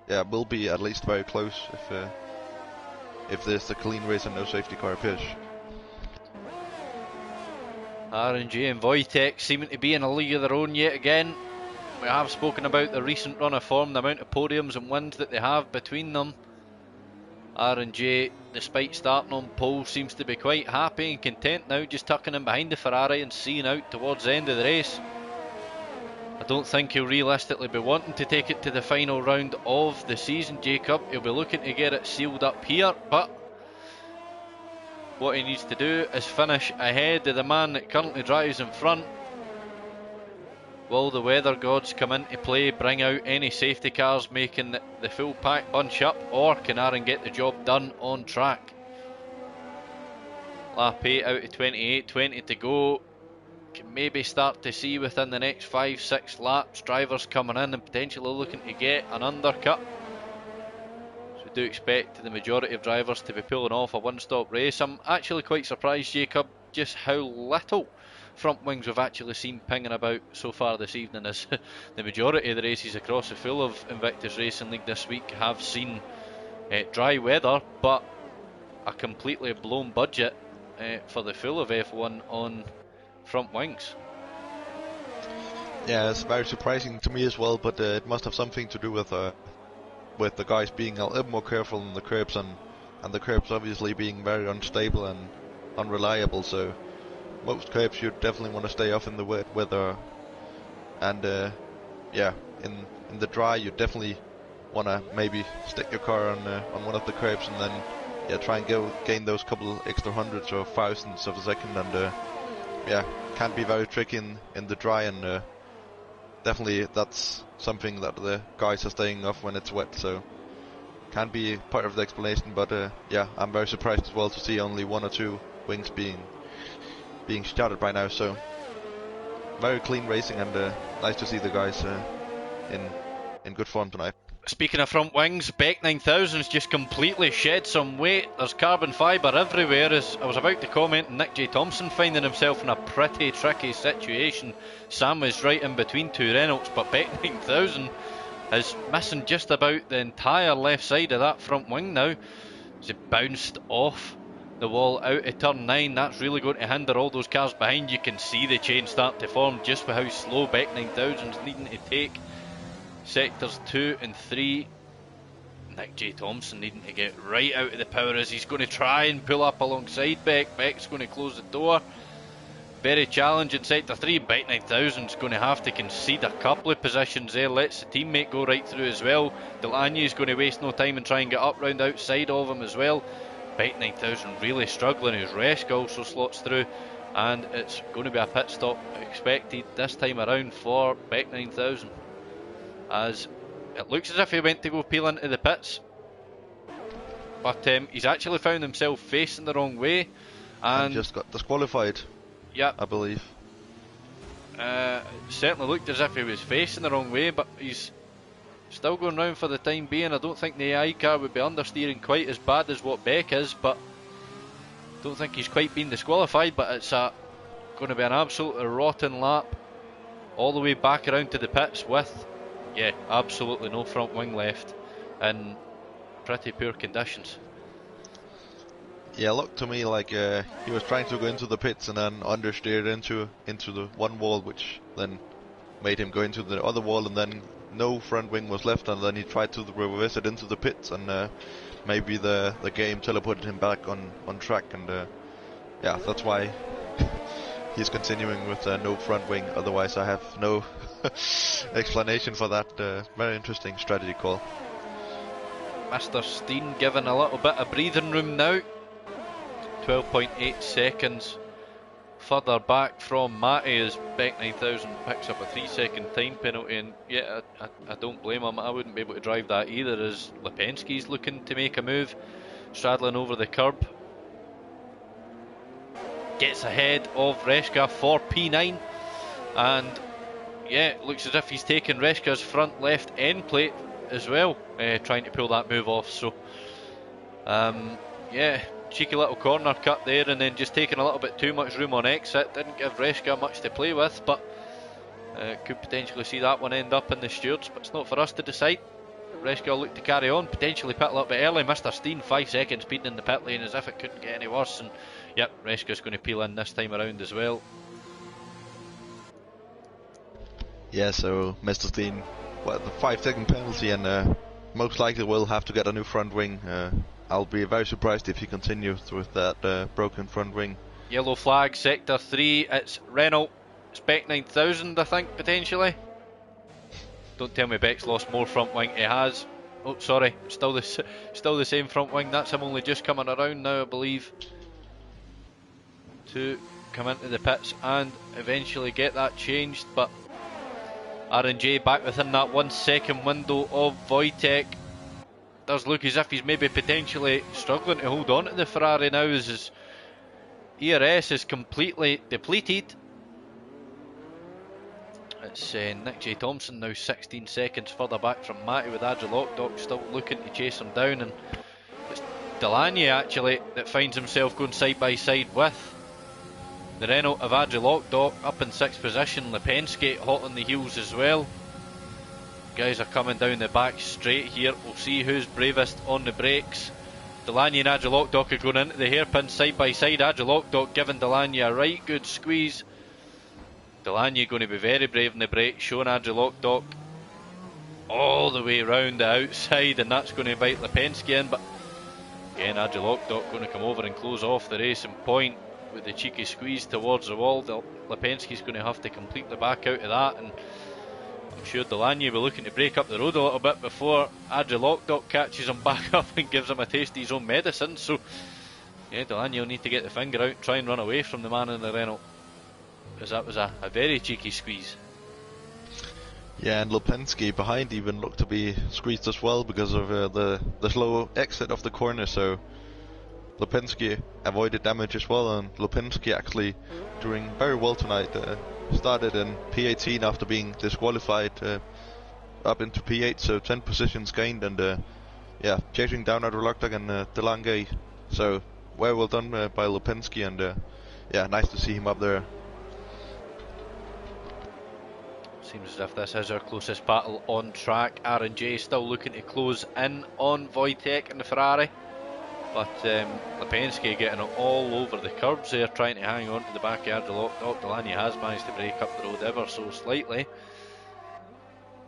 yeah, will be at least very close if there's a clean race and no safety car appears. R&J and Wojtek seeming to be in a league of their own yet again. We have spoken about the recent run of form, the amount of podiums and wins that they have between them. R&J, despite starting on pole, seems to be quite happy and content now, just tucking in behind the Ferrari and seeing out towards the end of the race. I don't think he'll realistically be wanting to take it to the final round of the season, Jacob. He'll be looking to get it sealed up here, but what he needs to do is finish ahead of the man that currently drives in front. Will the weather gods come into play, bring out any safety cars, making the full pack bunch up, or can Aaron get the job done on track? Lap 8 out of 28, 20 to go. Can maybe start to see within the next 5-6 laps drivers coming in and potentially looking to get an undercut. So we do expect the majority of drivers to be pulling off a one-stop race. I'm actually quite surprised, Jacob, just how little front wings we've actually seen pinging about so far this evening, as the majority of the races across the full of Invictus Racing League this week have seen dry weather, but a completely blown budget for the full of F1 on front wings. Yeah, it's very surprising to me as well, but it must have something to do with the guys being a little more careful on the curbs, and the curbs obviously being very unstable and unreliable. So most curbs you definitely want to stay off in the wet weather, and yeah, in the dry you definitely want to maybe stick your car on one of the curbs, and then yeah, try and gain those couple extra hundreds or thousandths of a second, and yeah, can be very tricky in the dry, and definitely that's something that the guys are staying off when it's wet, so can be part of the explanation. But yeah, I'm very surprised as well to see only 1 or 2 wings being started by now. So very clean racing, and nice to see the guys in good form tonight. Speaking of front wings, Beck 9000's just completely shed some weight. There's carbon fibre everywhere. As I was about to comment, Nick J. Thompson finding himself in a pretty tricky situation. Sam was right in between 2 Renaults, but Beck 9000 is missing just about the entire left side of that front wing now. As he bounced off the wall out of turn 9. That's really going to hinder all those cars behind. You can see the chain start to form just with how slow Beck 9000's needing to take sectors 2 and 3. Nick J. Thompson needing to get right out of the power as he's going to try and pull up alongside Beck. Beck's going to close the door. Very challenging sector 3. Beck 9000's going to have to concede a couple of positions there. Lets the teammate go right through as well. Delaney's going to waste no time and try and get up round outside of him as well. Beck 9000 really struggling. His Resk also slots through, and it's going to be a pit stop expected this time around for Beck 9000, as it looks as if he went to go peel into the pits, but he's actually found himself facing the wrong way and just got disqualified. Yeah, I believe. It certainly looked as if he was facing the wrong way, but he's still going round for the time being. I don't think the AI car would be understeering quite as bad as what Beck is, but don't think he's quite been disqualified. But it's going to be an absolutely rotten lap all the way back around to the pits with, yeah, absolutely no front wing left in pretty poor conditions. Yeah, looked to me like he was trying to go into the pits and then understeered into the one wall, which then made him go into the other wall, and then no front wing was left, and then he tried to reverse it into the pits, and maybe the game teleported him back on track, and yeah, that's why he's continuing with no front wing. Otherwise, I have no explanation for that. Very interesting strategy call. Mr. Steen given a little bit of breathing room now. 12.8 seconds further back from Matty as Beck 9000 picks up a 3-second time penalty, and yeah, I don't blame him. I wouldn't be able to drive that either, as Lipinski's looking to make a move, straddling over the curb, gets ahead of Reska for P9, and yeah, it looks as if he's taken Reska's front left end plate as well, trying to pull that move off. So yeah, cheeky little corner cut there, and then just taking a little bit too much room on exit. Didn't give Reska much to play with, but could potentially see that one end up in the stewards, but it's not for us to decide. Reska will look to carry on, potentially pit a little bit early. Mr. Steen 5 seconds speeding in the pit lane as if it couldn't get any worse, and yep, Reska's going to peel in this time around as well. Yeah, so Mr. Steen, well, the 5-second penalty, and most likely will have to get a new front wing. I'll be very surprised if he continues with that broken front wing. Yellow flag, sector 3, it's Renault. It's Beck 9000, I think, potentially. Don't tell me Beck's lost more front wing. He has. Oh, sorry, still the same front wing. That's him only just coming around now, I believe, to come into the pits and eventually get that changed. But R&J back within that 1 second window of Wojtek. Does look as if he's maybe potentially struggling to hold on to the Ferrari now, as his ERS is completely depleted. It's Nick J. Thompson now 16 seconds further back from Matty, with Agile Lockdock still looking to chase him down, and it's Delaney actually that finds himself going side by side with the Renault of Agile Lockdock up in 6th position. Lipinski hot on the heels as well. Guys are coming down the back straight here. We'll see who's bravest on the brakes. Delaney and Agile Lockdock are going into the hairpin side by side. Agile Lockdock giving Delaney a right good squeeze. Delaney going to be very brave in the brake, showing Agile Lockdock all the way round the outside, and that's going to bite Lipinski in. But again, Agile Lockdock going to come over and close off the racing point with the cheeky squeeze towards the wall. Lipinski's going to have to completely back out of that, and I'm sure Delaney will be looking to break up the road a little bit before Agile Lockdock catches him back up and gives him a taste of his own medicine. So yeah, Delaney will need to get the finger out and try and run away from the man in the Renault, because that was a very cheeky squeeze. Yeah, and Lipinski behind even looked to be squeezed as well because of the slow exit of the corner, so Lipinski avoided damage as well, and Lipinski actually doing very well tonight. Started in P18 after being disqualified, up into P8, so 10 positions gained, and yeah, chasing down Agile Lockdock and Delaney. So well done by Lipinski, and yeah, nice to see him up there. Seems as if this is our closest battle on track. R&J still looking to close in on Wojtek and the Ferrari. But Lipinski getting it all over the curbs there, trying to hang on to the backyard. Delaney has managed to break up the road ever so slightly.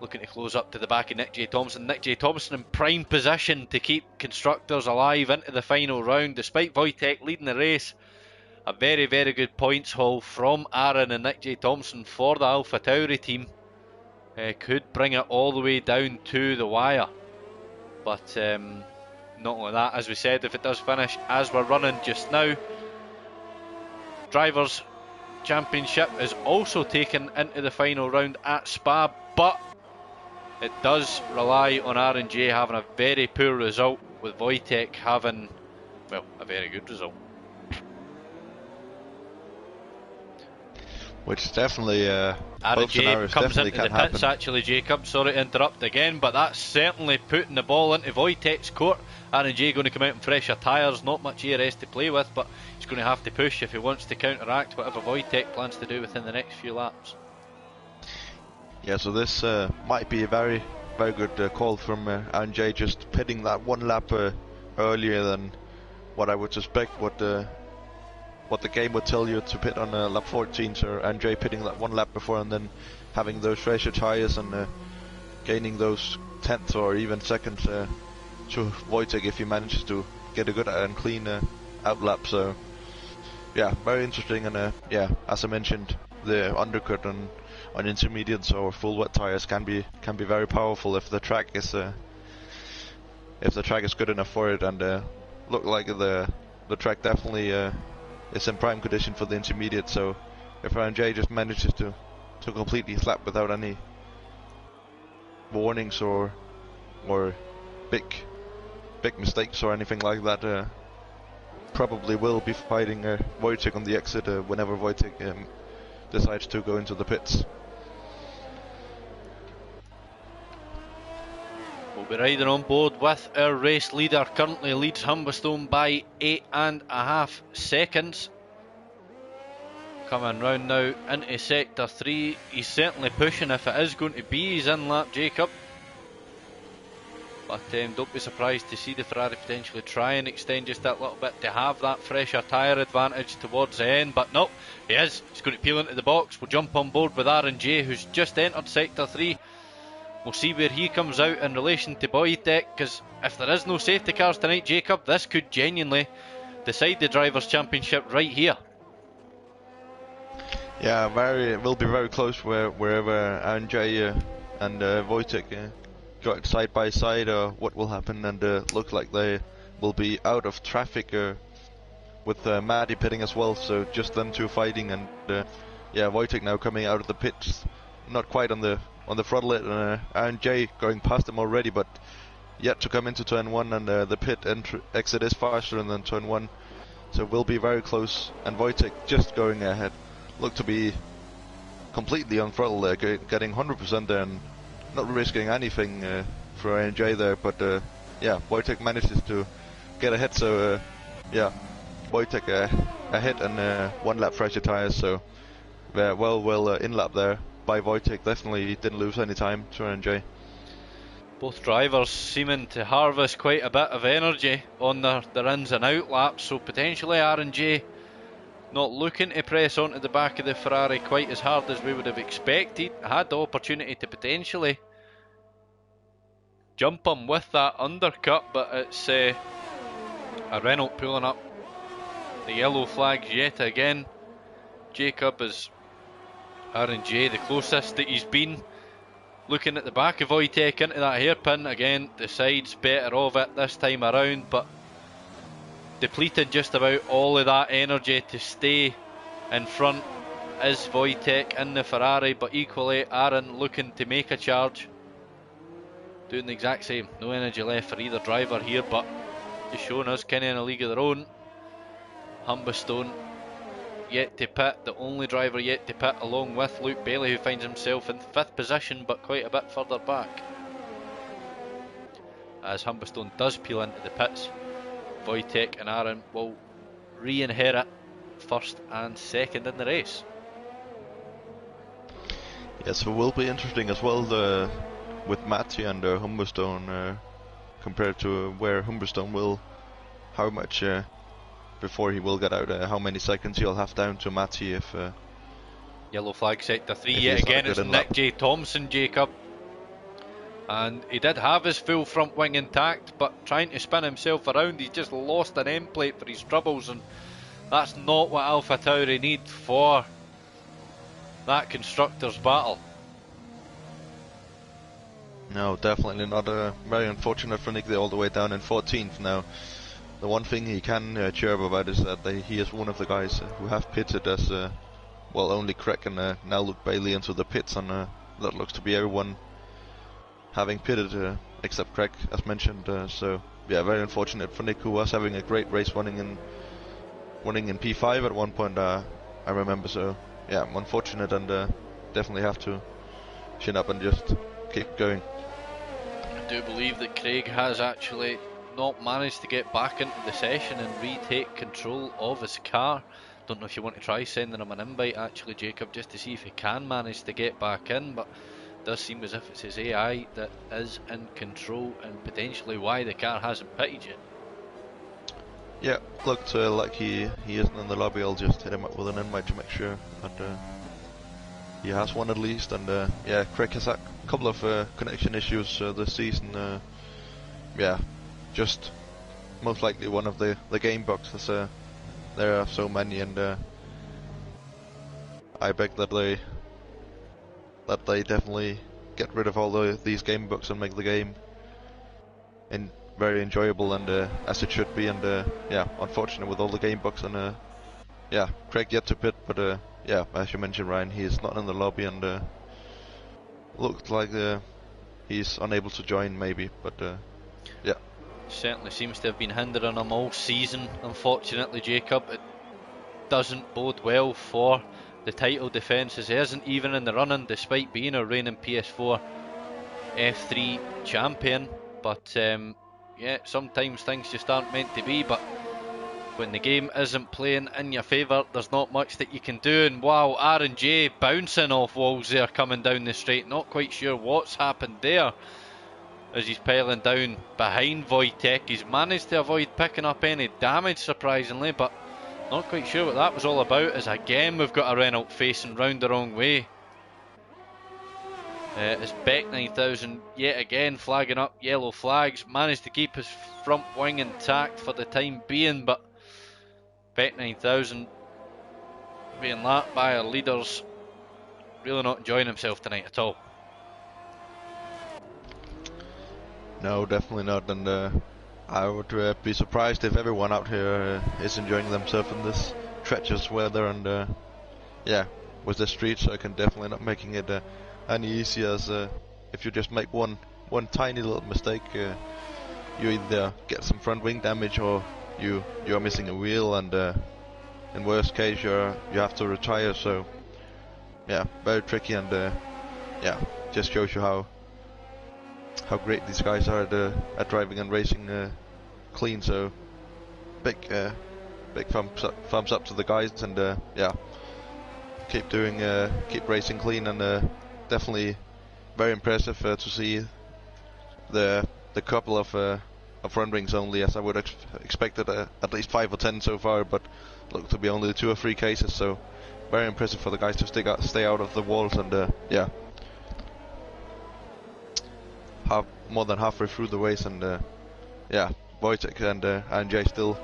Looking to close up to the back of Nick J. Thompson. Nick J. Thompson in prime position to keep constructors alive into the final round, despite Wojtek leading the race. A very, very good points haul from Aaron and Nick J. Thompson for the AlphaTauri team. Could bring it all the way down to the wire. But not only that, as we said, if it does finish as we're running just now, Drivers' Championship is also taken into the final round at Spa, but it does rely on R&J having a very poor result, with Wojtek having, well, a very good result. Which definitely, R&J comes into the pits actually, Jacob, sorry to interrupt again, but that's certainly putting the ball into Wojtek's court. R&J going to come out in fresher tyres, not much ARS to play with, but he's going to have to push if he wants to counteract whatever Wojtek plans to do within the next few laps. Yeah, so this might be a very, very good call from R&J, just pitting that one lap earlier than what I would suspect what the game would tell you to pit on lap 14. So R&J pitting that one lap before and then having those fresher tyres and gaining those 10th or even second to Wojtek if he manages to get a good and clean out lap. So yeah, very interesting. And yeah, as I mentioned, the undercut on intermediates or full wet tires can be very powerful if the track is good enough for it. And look like the track definitely is in prime condition for the intermediate. So if R&J just manages to completely slap without any warnings or big mistakes or anything like that, probably will be fighting Wojtek on the exit whenever Wojtek decides to go into the pits. We'll be riding on board with our race leader. Currently leads Humberstone by 8.5 seconds. Coming round now into sector 3. He's certainly pushing if it is going to be his in-lap, Jacob. But don't be surprised to see the Ferrari potentially try and extend just that little bit to have that fresher tyre advantage towards the end. But no, he is. He's going to peel into the box. We'll jump on board with R&J, who's just entered sector 3. We'll see where he comes out in relation to Wojtek, because if there is no safety cars tonight, Jacob, this could genuinely decide the Drivers' Championship right here. Yeah, it will be very close wherever R&J and Wojtek go side by side. What will happen, and look like they will be out of traffic with Maddie pitting as well. So just them two fighting, and yeah, Wojtek now coming out of the pits, not quite on the throttle, and R&J going past him already, but yet to come into turn 1, and the pit exit is faster than turn 1, so will be very close. And Wojtek just going ahead, look to be completely on throttle there, getting 100% there and not risking anything for R&J there. But yeah, Wojtek manages to get ahead, so yeah, Wojtek ahead and one lap fresher tyres, so well in lap there by Wojtek. Definitely didn't lose any time to R&J. Both drivers seeming to harvest quite a bit of energy on their ins and out laps, so potentially R&J not looking to press onto the back of the Ferrari quite as hard as we would have expected. Had the opportunity to potentially jump him with that undercut, but it's a Renault pulling up the yellow flags yet again. Jacob is R&J the closest that he's been. Looking at the back of Wojtek into that hairpin again, decides better of it this time around, but depleted just about all of that energy to stay in front is Wojtek in the Ferrari, but equally Aaron looking to make a charge, doing the exact same. No energy left for either driver here, but just showing us kind of in a league of their own. Humberstone yet to pit, the only driver yet to pit, along with Luke Bailey, who finds himself in 5th position but quite a bit further back. As Humberstone does peel into the pits, Wojtek and Aaron will re-inherit 1st and 2nd in the race. Yes, it will be interesting as well with Matty and Humberstone compared to where Humberstone will how much before he will get out, how many seconds he'll have down to Matty if Yellow flag sector 3 if yet he's not again. good It's in Nick lap. J. Thompson, Jacob. And he did have his full front wing intact, but trying to spin himself around, he's just lost an end plate for his troubles, and that's not what AlphaTauri need for that constructors battle. No, definitely not. Very unfortunate for Nick. They're all the way down in 14th now. The one thing he can cheer up about is that he is one of the guys who have pitted as well. Only Craig and now Luke Bailey into the pits, and that looks to be everyone having pitted except Craig, as mentioned. So yeah, very unfortunate for Nick, who was having a great race running in P5 at one point. I remember. So yeah, unfortunate, and definitely have to chin up and just keep going. I do believe that Craig has actually not managed to get back into the session and retake control of his car. Don't know if you want to try sending him an invite actually, Jacob, just to see if he can manage to get back in, but it does seem as if it's his AI that is in control and potentially why the car hasn't pitted yet. Yeah, looked like he isn't in the lobby. I'll just hit him up with an invite to make sure that he has one at least. And yeah, Craig has had a couple of connection issues this season. Yeah, just most likely one of the game boxes. There are so many, and I beg that they definitely get rid of all these game bugs and make the game very enjoyable, and as it should be. And yeah, unfortunate with all the game bugs, and yeah, Craig yet to pit, but yeah, as you mentioned, Ryan, he is not in the lobby, and looked like he's unable to join maybe, but yeah. Certainly seems to have been hindering him all season, unfortunately, Jacob. It doesn't bode well for the title defence, as he isn't even in the running despite being a reigning PS4 F3 champion. But yeah, sometimes things just aren't meant to be, but when the game isn't playing in your favour, there's not much that you can do. And wow, R&J bouncing off walls there coming down the straight, not quite sure what's happened there. As he's piling down behind Wojtek, he's managed to avoid picking up any damage surprisingly, but not quite sure what that was all about, as again we've got a Renault facing round the wrong way. As Beck 9000 yet again flagging up yellow flags, managed to keep his front wing intact for the time being, but Beck 9000 being lapped by our leaders, really not enjoying himself tonight at all. No, definitely not, and I would be surprised if everyone out here is enjoying themselves in this treacherous weather, and yeah, with the streets, so I can definitely not making it any easier, as if you just make one tiny little mistake, you either get some front wing damage, or you're missing a wheel, and in worst case you have to retire. So yeah, very tricky, and yeah, just shows you how great these guys are at driving and racing clean. So big thumbs up to the guys, and yeah, keep racing clean, and definitely very impressive to see the couple of front wings only, as I would expected at least 5 or 10 so far, but look to be only 2 or 3 cases. So very impressive for the guys to stay out of the walls, and yeah, more than halfway through the race, and yeah, Wojtek and Jay still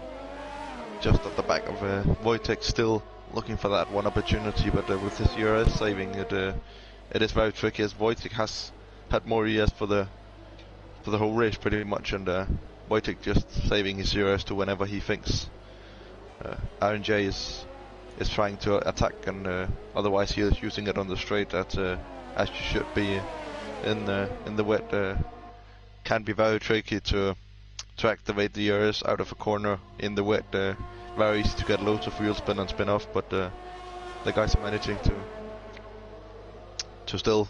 just at the back of Wojtek, still looking for that one opportunity, but with his ERS saving it, it is very tricky, as Wojtek has had more ERS for the whole race pretty much, and Wojtek just saving his ERS to whenever he thinks RNJ is trying to attack, and otherwise he is using it on the straight as you should be in the wet. Can be very tricky to activate the ERS out of a corner in the wet. Very easy to get loads of wheel spin and spin off, but the guys are managing to still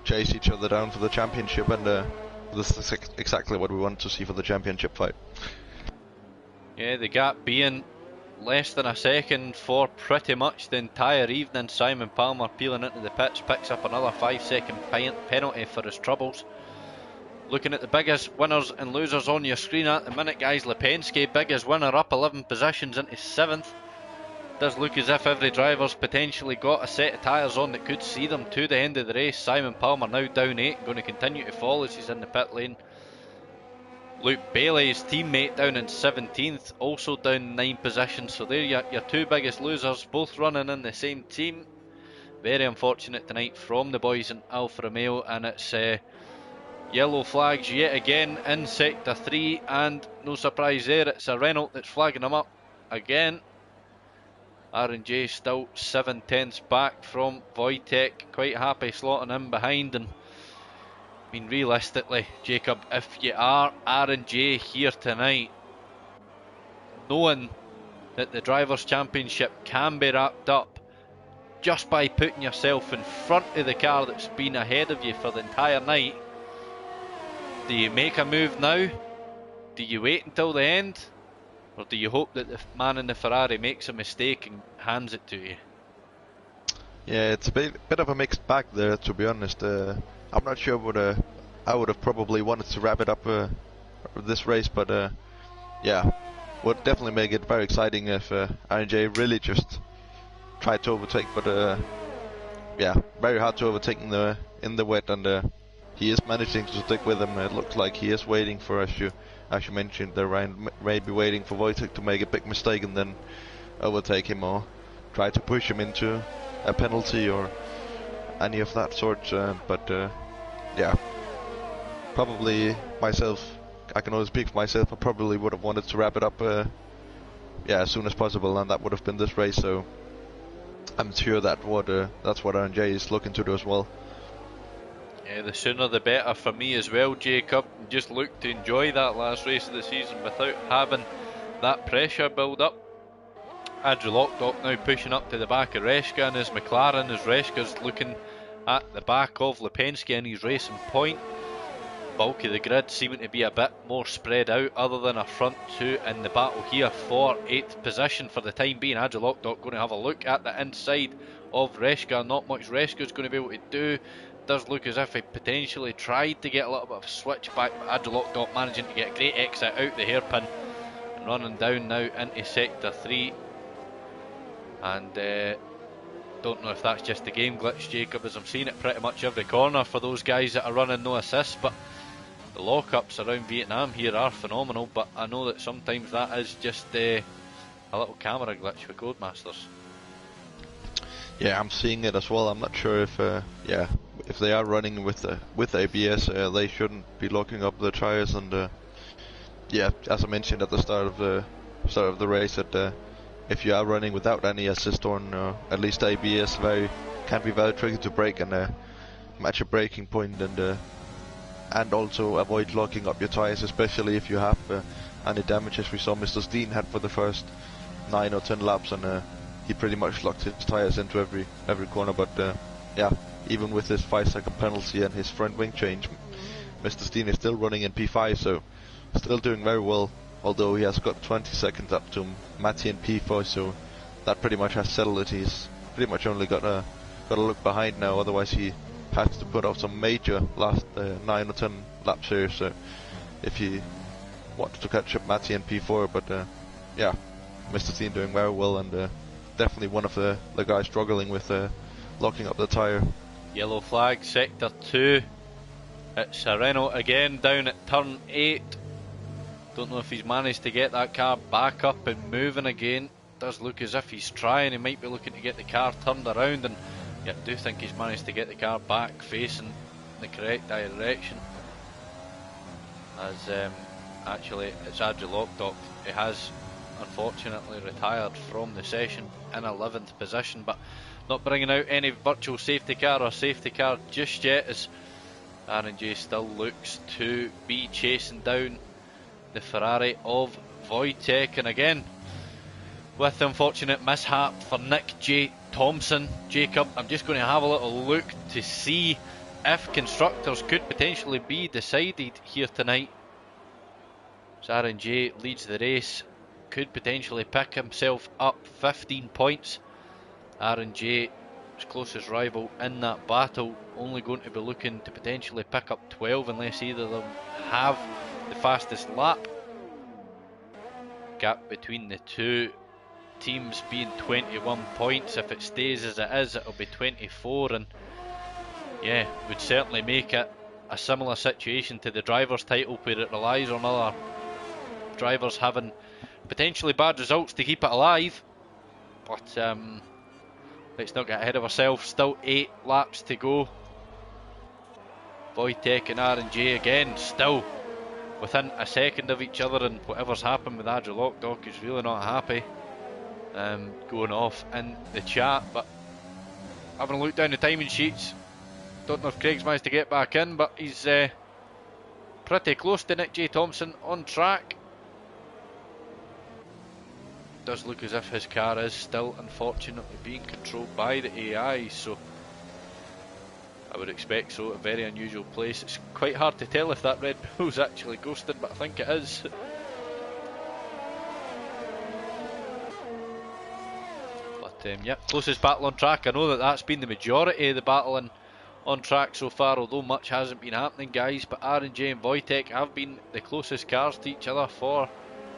chase each other down for the championship, and this is exactly what we want to see for the championship fight. Yeah, the gap being less than a second for pretty much the entire evening. Simon Palmer peeling into the pits, picks up another 5-second penalty for his troubles. Looking at the biggest winners and losers on your screen at the minute, guys. Lipinski, biggest winner, up 11 positions into 7th. Does look as if every driver's potentially got a set of tyres on that could see them to the end of the race. Simon Palmer now down 8, going to continue to fall as he's in the pit lane. Luke Bailey, his teammate, down in 17th, also down 9 positions. So there your two biggest losers, both running in the same team. Very unfortunate tonight from the boys in Alfa Romeo, and it's yellow flags yet again in Sector 3, and no surprise there, it's a Renault that's flagging them up again. R&J still 7/10ths back from Wojtek, quite happy slotting in behind. And I mean, realistically, Jacob, if you are R&J here tonight, knowing that the Drivers' Championship can be wrapped up just by putting yourself in front of the car that's been ahead of you for the entire night, do you make a move now? Do you wait until the end? Or do you hope that the man in the Ferrari makes a mistake and hands it to you? Yeah, it's a bit of a mixed bag there, to be honest. I'm not sure what I would have probably wanted to wrap it up this race, but yeah, would definitely make it very exciting if R&J really just tried to overtake. But yeah, very hard to overtake in the wet, and he is managing to stick with him. It looks like he is waiting for, as you mentioned, the Ryan may be waiting for Wojtek to make a big mistake and then overtake him or try to push him into a penalty or any of that sort. But yeah, probably myself, I can only speak for myself, I probably would have wanted to wrap it up yeah, as soon as possible, and that would have been this race. So I'm sure that that's what R&J is looking to do as well. Yeah, the sooner the better for me as well, Jacob. Just look to enjoy that last race of the season without having that pressure build up. Andrew Lockdock now pushing up to the back of Reshka and his McLaren, as Reshka's looking at the back of Lipinski and he's racing point. Bulk of the grid seeming to be a bit more spread out, other than a front two in the battle here for 8th position for the time being. Andrew Lockdock going to have a look at the inside of Reshka. Not much Reshka's going to be able to do. Does look as if he potentially tried to get a little bit of a switch back, but Andrew Lockdock managing to get a great exit out the hairpin and running down now into Sector 3. And don't know if that's just a game glitch, Jacob, as I'm seeing it pretty much every corner for those guys that are running no assist. But the lockups around Vietnam here are phenomenal, but I know that sometimes that is just a little camera glitch with Codemasters. Yeah, I'm seeing it as well. I'm not sure if yeah, if they are running with ABS, they shouldn't be locking up the tires. And yeah, as I mentioned at the start of the race, that if you are running without any assist on at least ABS, can be very tricky to brake and match a braking point, and also avoid locking up your tires, especially if you have any damages. We saw Mr. Steen had for the first 9 or 10 laps, and he pretty much locked his tires into every corner. But yeah, even with his 5-second penalty and his front wing change, Mr. Steen is still running in P5, so still doing very well, although he has got 20 seconds up to Matty in P4, so that pretty much has settled it. He's pretty much only got to look behind now, otherwise he has to put out some major last 9 or 10 laps here, so if he wants to catch up Matty in P4. But yeah, Mr. Steen doing very well, and definitely one of the guys struggling with locking up the tyre. Yellow flag, Sector 2. It's a Renault again down at turn 8. Don't know if he's managed to get that car back up and moving again. Does look as if he's trying. He might be looking to get the car turned around, and yeah, I do think he's managed to get the car back facing the correct direction. As actually it's Andrew Lockdock. He has unfortunately retired from the session in 11th position, but not bringing out any virtual safety car or safety car just yet, as R&J still looks to be chasing down the Ferrari of Wojtek. And again, with the unfortunate mishap for Nick J. Thompson, Jacob, I'm just going to have a little look to see if constructors could potentially be decided here tonight. So R&J leads the race, could potentially pick himself up 15 points. R&J his closest rival in that battle, only going to be looking to potentially pick up 12 unless either of them have the fastest lap. Gap between the two teams being 21 points. If it stays as it is, it'll be 24, and yeah, would certainly make it a similar situation to the driver's title, where it relies on other drivers having potentially bad results to keep it alive. But let's not get ahead of ourselves. Still 8 laps to go. Wojtek and R&J again still within a second of each other, and whatever's happened with Adrian Lockdock is really not happy. Going off in the chat, but having a look down the timing sheets, don't know if Craig's managed to get back in, but he's pretty close to Nick J. Thompson on track. Does look as if his car is still unfortunately being controlled by the AI, so I would expect so. A very unusual place. It's quite hard to tell if that Red Bull's actually ghosted, but I think it is. But yeah, closest battle on track. I know that that's been the majority of the battle on track so far, although much hasn't been happening, guys. But R&J and Wojtek have been the closest cars to each other for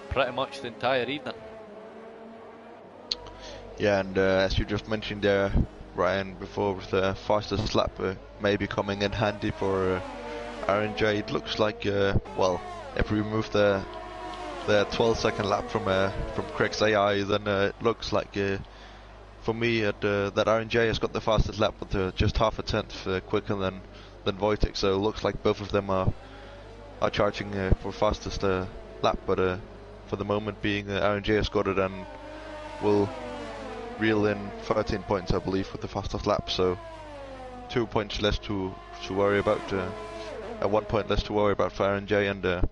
pretty much the entire evening. Yeah, and as you just mentioned there, Ryan, before, with the fastest lap maybe coming in handy for R&J, it looks like, well, if we remove the 12-second lap from Craig's AI, then it looks like, for me, that R&J has got the fastest lap, with just half a tenth quicker than Wojtek, so it looks like both of them are charging for fastest lap, but for the moment being, R&J has got it and will reel in 13 points, I believe, with the fastest lap, so 2 points less to worry about, 1 point less to worry about for R&J, and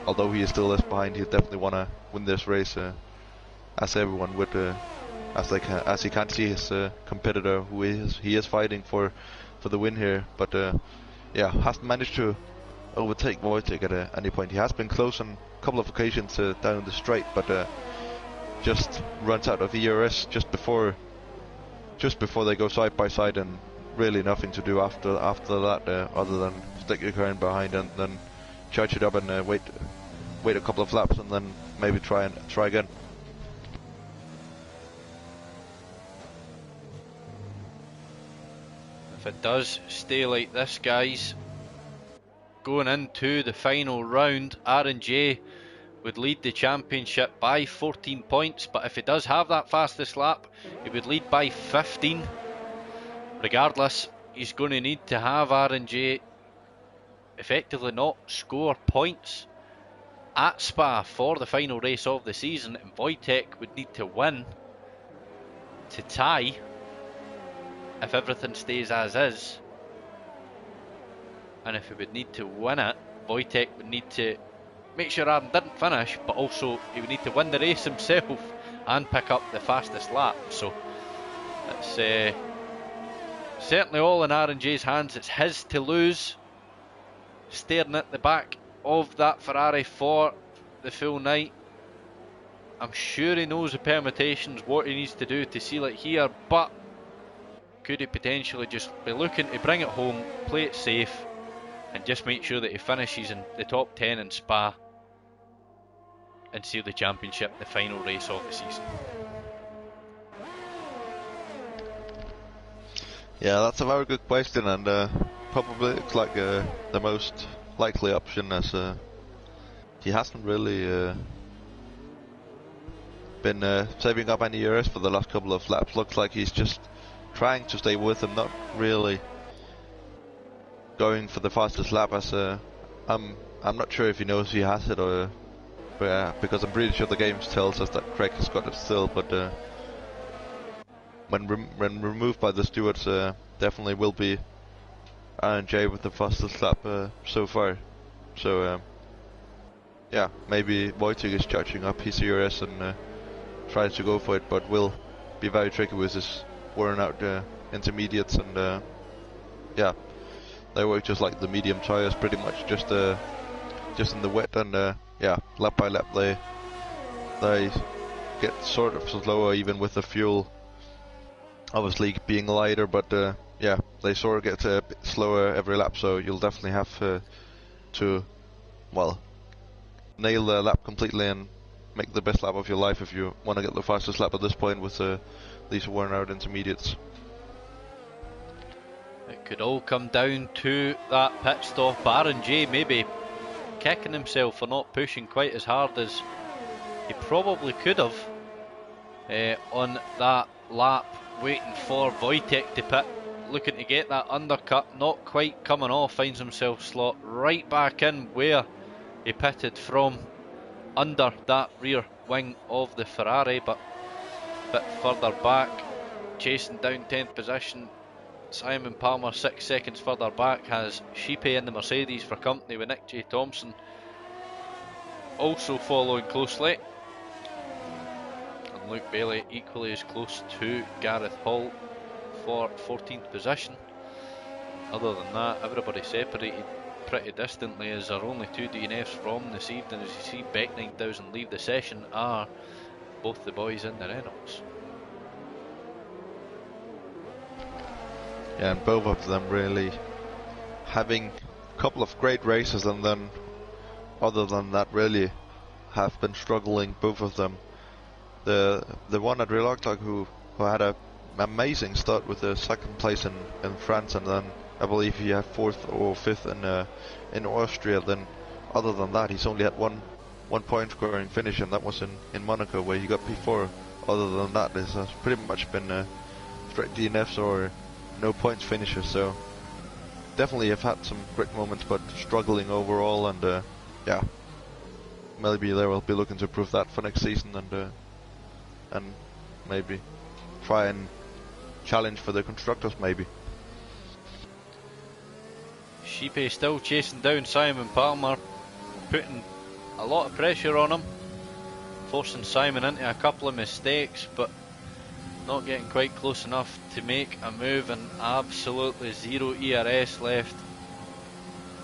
although he is still less behind, he'll definitely want to win this race, as everyone would, as he can't see his competitor, who he is fighting for the win here, but yeah, hasn't managed to overtake Wojtek at any point. He has been close on a couple of occasions down the straight, but just runs out of ERS just before they go side by side, and really nothing to do after that, other than stick your car in behind and then charge it up and wait a couple of laps and then maybe try again. If it does stay like this, guys, going into the final round, R&J would lead the championship by 14 points, but if he does have that fastest lap, he would lead by 15. Regardless, he's going to need to have R&J effectively not score points at Spa for the final race of the season, and Wojtek would need to win to tie if everything stays as is. And if he would need to win it, Wojtek would need to make sure Aaron didn't finish, but also he would need to win the race himself and pick up the fastest lap. So it's certainly all in R&J's hands. It's his to lose. Staring at the back of that Ferrari for the full night. I'm sure he knows the permutations, what he needs to do to seal it here, but could he potentially just be looking to bring it home, play it safe, and just make sure that he finishes in the top 10 in Spa and seal the championship, the final race of the season? Yeah, that's a very good question, and probably looks like the most likely option, as he hasn't really been saving up any ERS for the last couple of laps. Looks like he's just trying to stay with him, not really going for the fastest lap, as I'm not sure if he knows he has it, or because I'm pretty sure the game tells us that Craig has got it still, but when removed by the stewards, definitely will be R&J with the fastest lap so far. So yeah, maybe Wojtek is charging up his ERS and tries to go for it, but will be very tricky with his worn out intermediates, and yeah, they work just like the medium tires, pretty much just in the wet, and yeah, lap by lap they get sort of slower, even with the fuel obviously being lighter, but yeah, they sort of get a bit slower every lap, so you'll definitely have to, well, nail the lap completely and make the best lap of your life if you want to get the fastest lap at this point with these worn out intermediates. It could all come down to that pit stop. R&J maybe kicking himself for not pushing quite as hard as he probably could have on that lap, waiting for Wojtek to pit, looking to get that undercut, not quite coming off, finds himself slot right back in where he pitted from, under that rear wing of the Ferrari, but a bit further back, chasing down 10th position. Simon Palmer 6 seconds further back has Sheepy in the Mercedes for company, with Nick J. Thompson also following closely, and Luke Bailey equally as close to Gareth Hall for 14th position. Other than that, everybody separated pretty distantly, as our only two DNFs from this evening, as you see Beck 9000 leave the session, are both the boys in the Reynolds. Yeah, and both of them really having a couple of great races, and then other than that really have been struggling, both of them. The one at Lightshock who had an amazing start with the second place in France, and then I believe he had 4th or 5th in Austria. Then other than that, he's only had one point scoring finish, and that was in Monaco, where he got P4. Other than that, this has pretty much been straight DNFs or no points finishes. So definitely have had some great moments, but struggling overall, and yeah, maybe they will be looking to improve that for next season, and maybe try and challenge for the constructors maybe. Sheepy still chasing down Simon Palmer, putting a lot of pressure on him, forcing Simon into a couple of mistakes, but not getting quite close enough to make a move, and absolutely zero ERS left.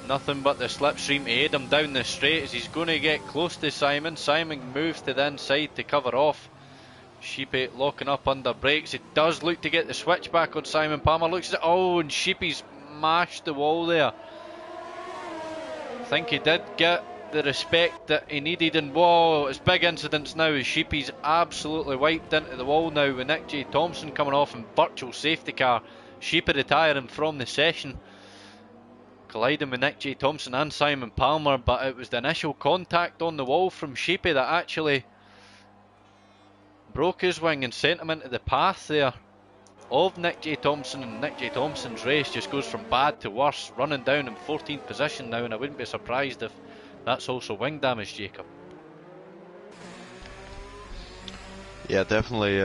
Nothing but the slipstream to aid him down the straight as he's going to get close to Simon. Simon moves to the inside to cover off. Sheepy locking up under brakes. It does look to get the switch back on Simon Palmer. Looks at, oh, and Sheepy's mashed the wall there. I think he did get the respect that he needed, and whoa, it's big incidents now as Sheepy's absolutely wiped into the wall now, with Nick J. Thompson coming off in virtual safety car. Sheepy retiring from the session, colliding with Nick J. Thompson and Simon Palmer, but it was the initial contact on the wall from Sheepy that actually broke his wing and sent him into the path there of Nick J. Thompson, and Nick J. Thompson's race just goes from bad to worse, running down in 14th position now, and I wouldn't be surprised if that's also wing damage, Jacob. Yeah, definitely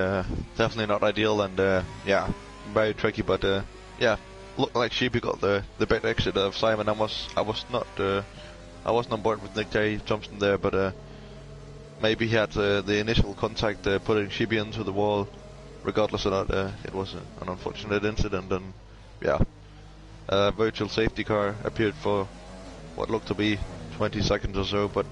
not ideal, and yeah, very tricky, but yeah, looked like Sheepy got the better exit of Simon. I wasn't on board with Nick J. Thompson there, but maybe he had the initial contact putting Sheepy into the wall. Regardless of that, it was an unfortunate incident, and yeah, a virtual safety car appeared for what looked to be 20 seconds or so, but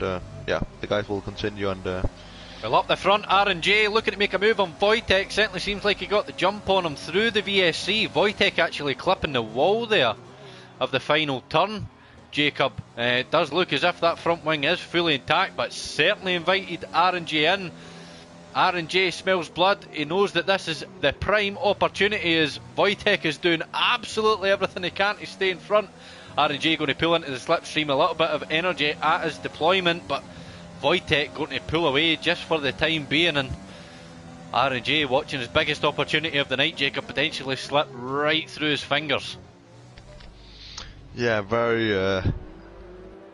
yeah, the guys will continue, and well, up the front, R&J looking to make a move on Wojtek. Certainly seems like he got the jump on him through the VSC. Wojtek actually clipping the wall there of the final turn. Jacob, it does look as if that front wing is fully intact, but certainly invited R&J in. R&J smells blood. He knows that this is the prime opportunity, as Wojtek is doing absolutely everything he can to stay in front. R&J going to pull into the slipstream, a little bit of energy at his deployment, but Wojtek going to pull away just for the time being, and R&J watching his biggest opportunity of the night, Jacob, potentially slip right through his fingers. Yeah, very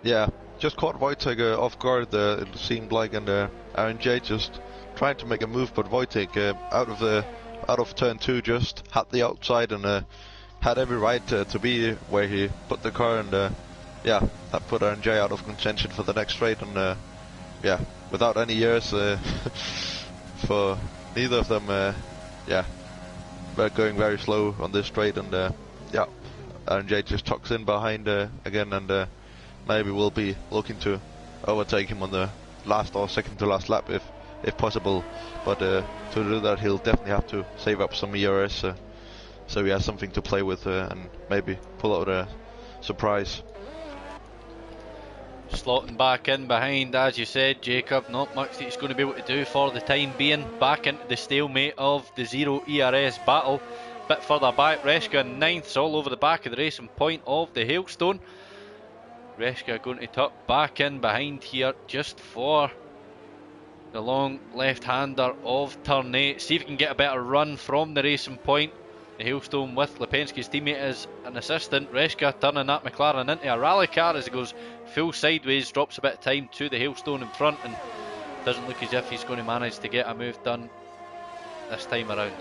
yeah, just caught Wojtek off guard, it seemed like, and R&J just trying to make a move, but Wojtek out of turn 2 just had the outside, and had every right to be where he put the car, and yeah, that put R&J out of contention for the next straight, and yeah, without any years for neither of them, yeah, they're going very slow on this straight, and yeah, R&J just tucks in behind again, and maybe we'll be looking to overtake him on the last or second to last lap if possible. But to do that, he'll definitely have to save up some ERS, so he has something to play with and maybe pull out a surprise. Slotting back in behind, as you said, Jacob. Not much that he's going to be able to do for the time being. Back into the stalemate of the zero ERS battle. Bit further back, Reska in 9th, all over the back of the racing point of the Hailstone. Reska going to tuck back in behind here just for the long left-hander of turn 8. See if he can get a better run from the racing point. The Hailstone with Lipensky's teammate as an assistant. Reska turning that McLaren into a rally car as it goes full sideways, drops a bit of time to the Hailstone in front, and doesn't look as if he's going to manage to get a move done this time around.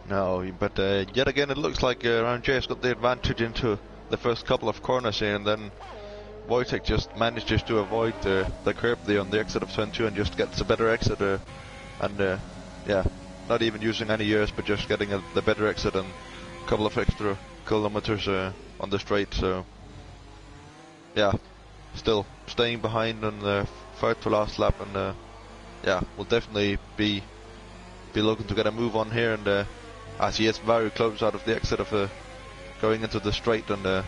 No, but yet again it looks like R&J has got the advantage into the first couple of corners here, and then Wojtek just manages to avoid the curb there on the exit of turn 2 and just gets a better exit, and yeah, not even using any years but just getting the better exit and a couple of extra kilometers on the straight. So yeah, still staying behind on the third to last lap, and yeah, will definitely be looking to get a move on here, and as he is very close out of the exit of going into the straight, and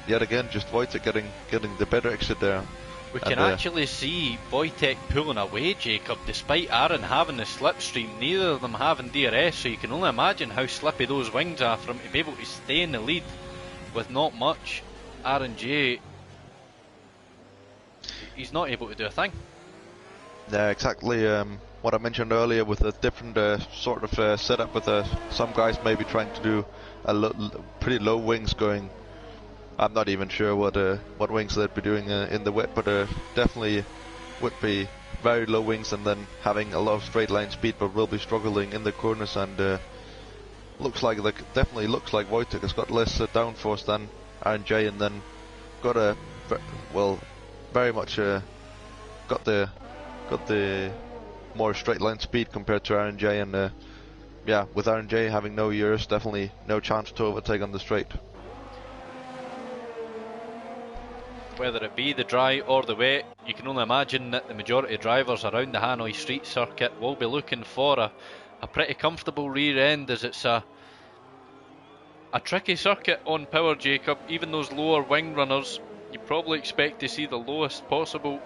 yet again just Wojtek getting the better exit there. We can actually see Wojtek pulling away, Jacob, despite Aaron having the slipstream, neither of them having DRS, so you can only imagine how slippy those wings are for him to be able to stay in the lead with not much. Aaron J, he's not able to do a thing. Yeah, exactly what I mentioned earlier, with a different sort of setup, with some guys maybe trying to do pretty low wings going. I'm not even sure what wings they'd be doing in the wet, but definitely would be very low wings and then having a lot of straight line speed, but will be struggling in the corners. And definitely looks like Wojtek has got less downforce than R&J, and then got very much got the more straight line speed compared to R&J, and yeah, with R&J having no years, definitely no chance to overtake on the straight. Whether it be the dry or the wet, you can only imagine that the majority of drivers around the Hanoi street circuit will be looking for a pretty comfortable rear end, as it's a tricky circuit on power, Jacob. Even those lower wing runners, you probably expect to see the lowest possible,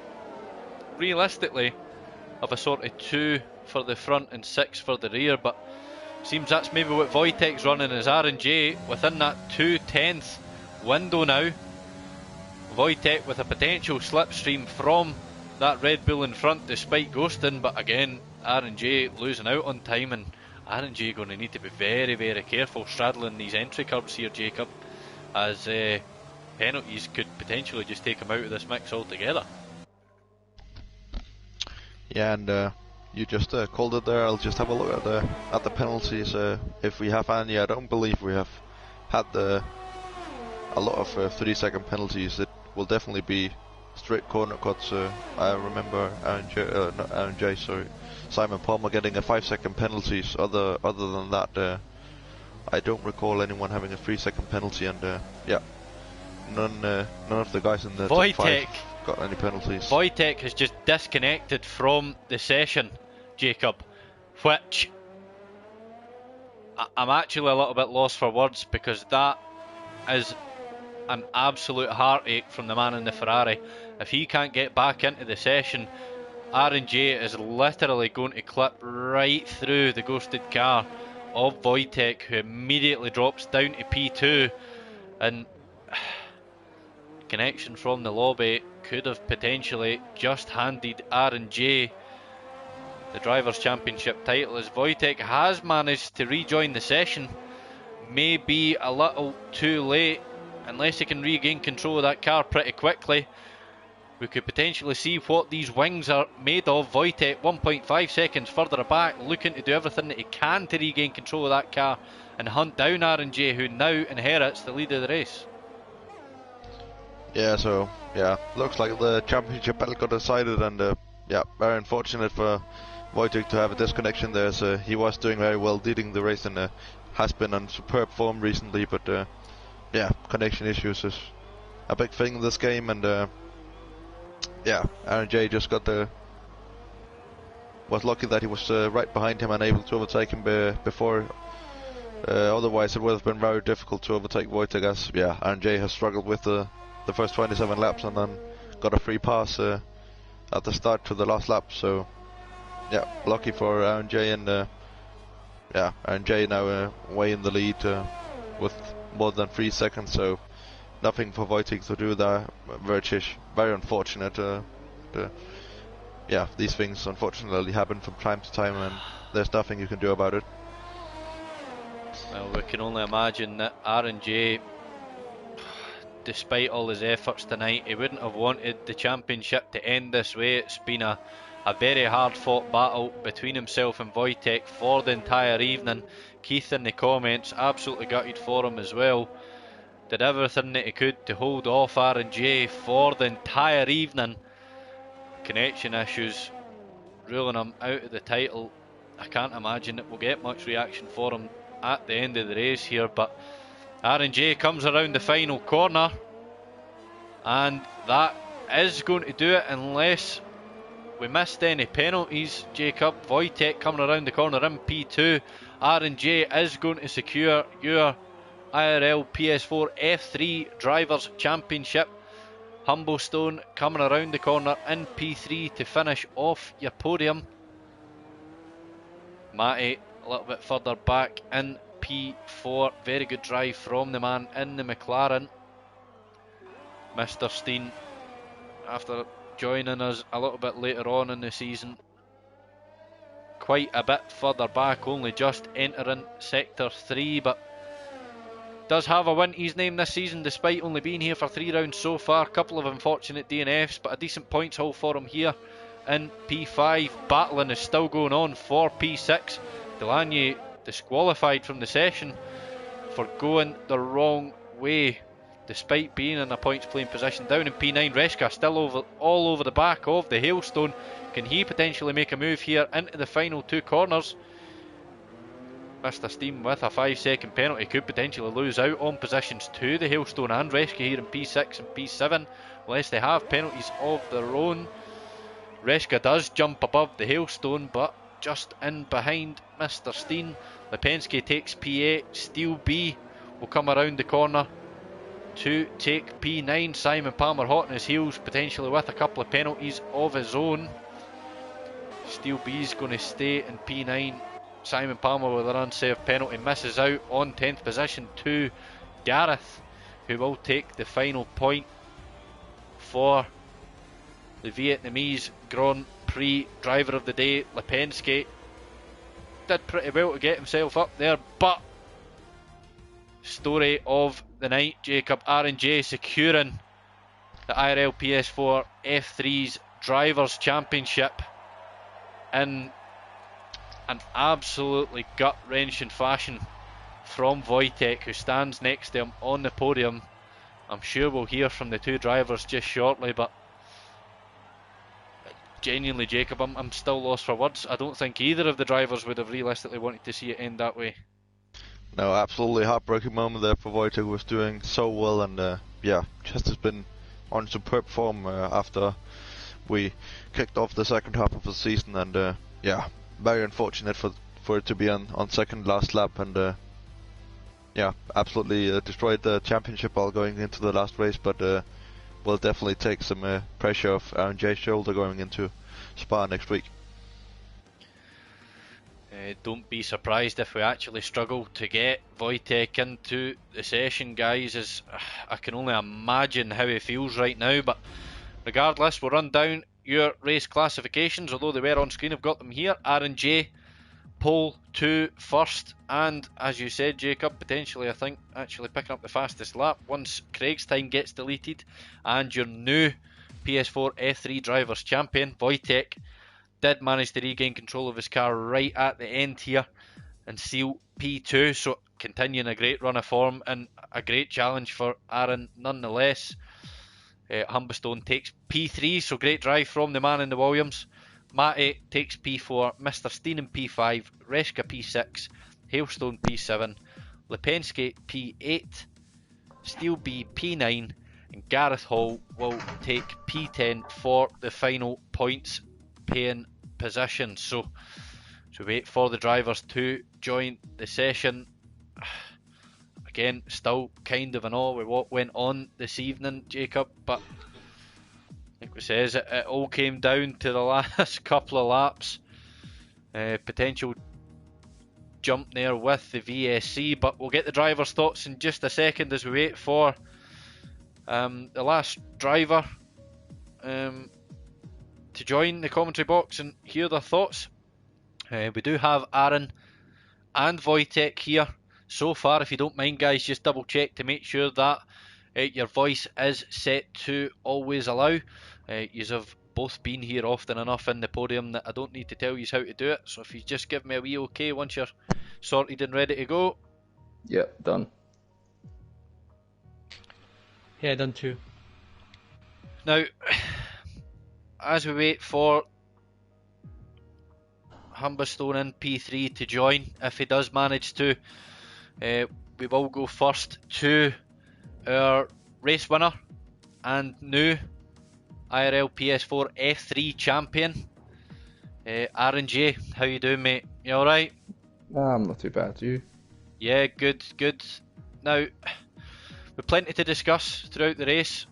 realistically, of a sort of 2 for the front and 6 for the rear, but seems that's maybe what Wojtek's running as R&J within that 2/10 window now. Wojtek with a potential slipstream from that Red Bull in front despite ghosting, but again R&J losing out on time, and R&J going to need to be very, very careful straddling these entry curbs here, Jacob, as penalties could potentially just take him out of this mix altogether. Yeah, and you just called it there. I'll just have a look at the penalties if we have any. I don't believe we have had a lot of 3-second penalties. It will definitely be straight corner cuts. I remember Simon Palmer getting a 5-second penalties. Other than that, I don't recall anyone having a 3-second penalty, and yeah, none of the guys in the top 5 got any penalties. Wojtek has just disconnected from the session, Jacob, which I'm actually a little bit lost for words, because that is an absolute heartache from the man in the Ferrari. If he can't get back into the session, R&J is literally going to clip right through the ghosted car of Wojtek, who immediately drops down to P2, and connection from the lobby could have potentially just handed R&J the Drivers' Championship title, as Wojtek has managed to rejoin the session. May be a little too late. Unless he can regain control of that car pretty quickly, we could potentially see what these wings are made of. Wojtek 1.5 seconds further back, looking to do everything that he can to regain control of that car and hunt down R&J, who now inherits the lead of the race. Yeah, so yeah, looks like the championship battle got decided, and yeah, very unfortunate for Wojtek to have a disconnection there. So he was doing very well leading the race, and has been on superb form recently, but yeah, connection issues is a big thing in this game, and yeah, Aaron J just was lucky that he was right behind him and able to overtake him before. Otherwise, it would have been very difficult to overtake Wojtek, as yeah, Aaron J has struggled with the first 27 laps and then got a free pass at the start to the last lap. So yeah, lucky for Aaron J, and yeah, Aaron J now way in the lead with more than 3 seconds. So nothing for Wojtek to do there, which is very unfortunate. Yeah, these things unfortunately happen from time to time, and there's nothing you can do about it. Well, we can only imagine that Aaron J, despite all his efforts tonight, he wouldn't have wanted the championship to end this way. It's been a very hard fought battle between himself and Wojtek for the entire evening. Keith in the comments absolutely gutted for him as well. Did everything that he could to hold off Aaron J for the entire evening. Connection issues ruling him out of the title. I can't imagine that we'll get much reaction for him at the end of the race here, but Aaron J comes around the final corner, and that is going to do it unless we missed any penalties. Jakob, Wojtek coming around the corner in P2. Aaron J is going to secure your IRL PS4 F3 Drivers Championship. Humblestone coming around the corner in P3 to finish off your podium. Matty a little bit further back in P4. Very good drive from the man in the McLaren. Mr. Steen, after joining us a little bit later on in the season, quite a bit further back, only just entering Sector 3, but does have a win to his name this season despite only being here for 3 rounds so far. Couple of unfortunate DNFs, but a decent points haul for him here in P5. Battling is still going on for P6. Delaney disqualified from the session for going the wrong way despite being in a points playing position. Down in P9, Reska still all over the back of the hailstone. Can he potentially make a move here into the final 2 corners? Mr. Steam with a 5-second penalty could potentially lose out on positions to the hailstone and Reska here in P6 and P7 unless they have penalties of their own. Reska does jump above the hailstone, but just in behind Mr. Steen. Lipinski takes P8. Steel B will come around the corner to take P9. Simon Palmer hot on his heels, potentially with a couple of penalties of his own. Steel B is going to stay in P9. Simon Palmer with an unsafe penalty misses out on 10th position to Gareth, who will take the final point for the Vietnamese Grand Prix driver of the day. Lipinski did pretty well to get himself up there, but story of the night, Jacob, Aaron J securing the IRL PS4 F3's Drivers' Championship in an absolutely gut-wrenching fashion from Wojtek, who stands next to him on the podium. I'm sure we'll hear from the 2 drivers just shortly, but genuinely, Jacob, I'm still lost for words. I don't think either of the drivers would have realistically wanted to see it end that way. No, absolutely heartbreaking moment there for Wojtek, who was doing so well, and yeah, just has been on superb form after we kicked off the second half of the season, and yeah, very unfortunate for it to be on second last lap, and yeah, absolutely destroyed the championship while going into the last race, but will definitely take some pressure off Aaron J's shoulder going into Spa next week. Don't be surprised if we actually struggle to get Wojtek into the session, guys, as I can only imagine how he feels right now. But regardless, we'll run down your race classifications, although they were on screen. I've got them here. Aaron J, pole 2 first, and as you said, Jacob, potentially I think actually picking up the fastest lap once Craig's time gets deleted. And your new PS4 F3 Drivers Champion, Wojtek, did manage to regain control of his car right at the end here and seal P2, so continuing a great run of form and a great challenge for Aaron nonetheless. Humberstone takes P3, so great drive from the man in the Williams. Matty takes P4, Mr. Steen in P5, Reska P6, Hailstone P7, Lipinski P8, Steel B P9, and Gareth Hall will take P10 for the final points paying position. So wait for the drivers to join the session. Again, still kind of in awe with what went on this evening, Jacob, but like we says, it all came down to the last couple of laps. Potential jump there with the VSC, but we'll get the drivers' thoughts in just a second as we wait for the last driver to join the commentary box and hear their thoughts. We do have Aaron and Wojtek here so far. If you don't mind, guys, just double check to make sure that your voice is set to always allow. You have both been here often enough in the podium that I don't need to tell you how to do it. So if you just give me a wee okay once you're sorted and ready to go. Yep, done. Yeah, done too. Now, as we wait for Humberstone in P3 to join, if he does manage to, we will go first to our race winner and new IRL PS4 F3 champion, Aaron J. How you doing, mate? You alright? I'm not too bad, you? Yeah, good. Now, with plenty to discuss throughout the race.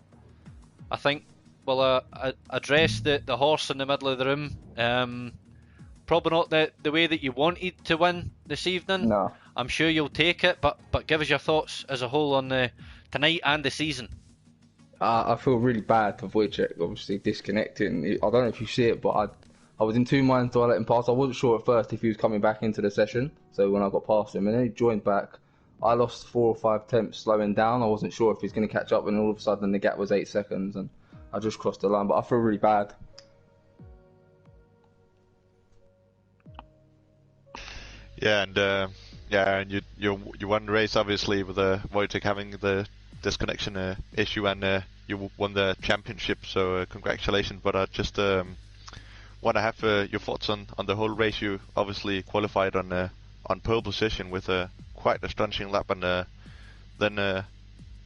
I think we'll address the horse in the middle of the room. Probably not the way that you wanted to win this evening. No. I'm sure you'll take it, but give us your thoughts as a whole on tonight and the season. I feel really bad for Wojciech, obviously disconnecting. I don't know if you see it, but I was in two minds, do I let him pass? I wasn't sure at first if he was coming back into the session, so when I got past him, and then he joined back, I lost 4 or 5 attempts slowing down. I wasn't sure if he's going to catch up, and all of a sudden the gap was 8 seconds, and I just crossed the line, but I feel really bad. Yeah, and you won the race obviously with Wojtek having the disconnection issue, and you won the championship. So congratulations. But I just want to have your thoughts on the whole race. You obviously qualified on pole position with quite a astonishing lap, and then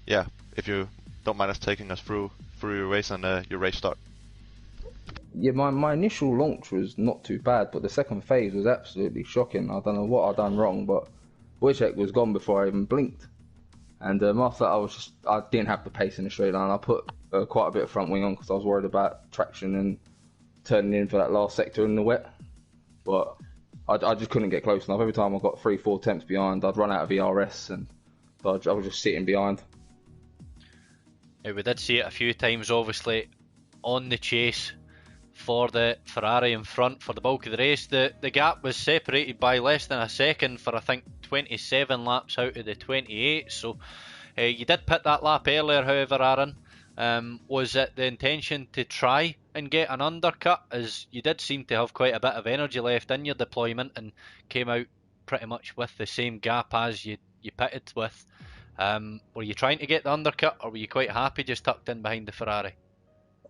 if you don't mind us taking us through your race and your race start. Yeah, my initial launch was not too bad, but the second phase was absolutely shocking. I don't know what I'd done wrong, but Wojciech was gone before I even blinked. And after that, I didn't have the pace in the straight line. I put quite a bit of front wing on because I was worried about traction and turning in for that last sector in the wet. But I just couldn't get close enough. Every time I got 3-4 attempts behind, I'd run out of ERS, and so I was just sitting behind. Yeah, we did see it a few times, obviously, on the chase for the Ferrari in front for the bulk of the race. The gap was separated by less than a second for I think 27 laps out of the 28. So you did pit that lap earlier, however, Aaron. Was it the intention to try and get an undercut, as you did seem to have quite a bit of energy left in your deployment and came out pretty much with the same gap as you pitted with? Were you trying to get the undercut, or were you quite happy just tucked in behind the Ferrari?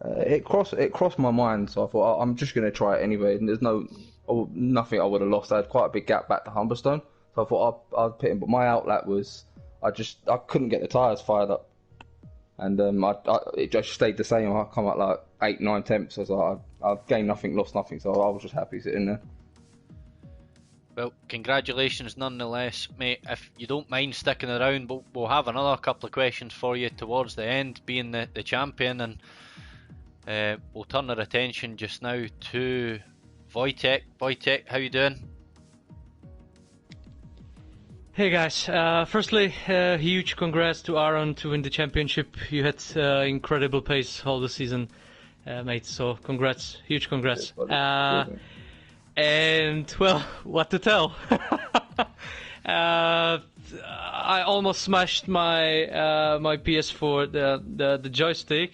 It crossed my mind, so I thought I'm just going to try it anyway. And there's nothing I would have lost. I had quite a big gap back to Humberstone, so I thought I'd pit him. But my outlet was I couldn't get the tyres fired up, and it just stayed the same. I come out like 8-9 temps. I was like, I've gained nothing, lost nothing, so I was just happy sitting there. Well, congratulations nonetheless, mate. If you don't mind sticking around, we'll have another couple of questions for you towards the end, being the champion, and we'll turn our attention just now to Wojtek. Wojtek, how you doing? Hey guys, firstly, huge congrats to Aaron to win the championship. You had incredible pace all the season, mate, so congrats, huge congrats. And, well, what to tell? I almost smashed my my PS4, the joystick.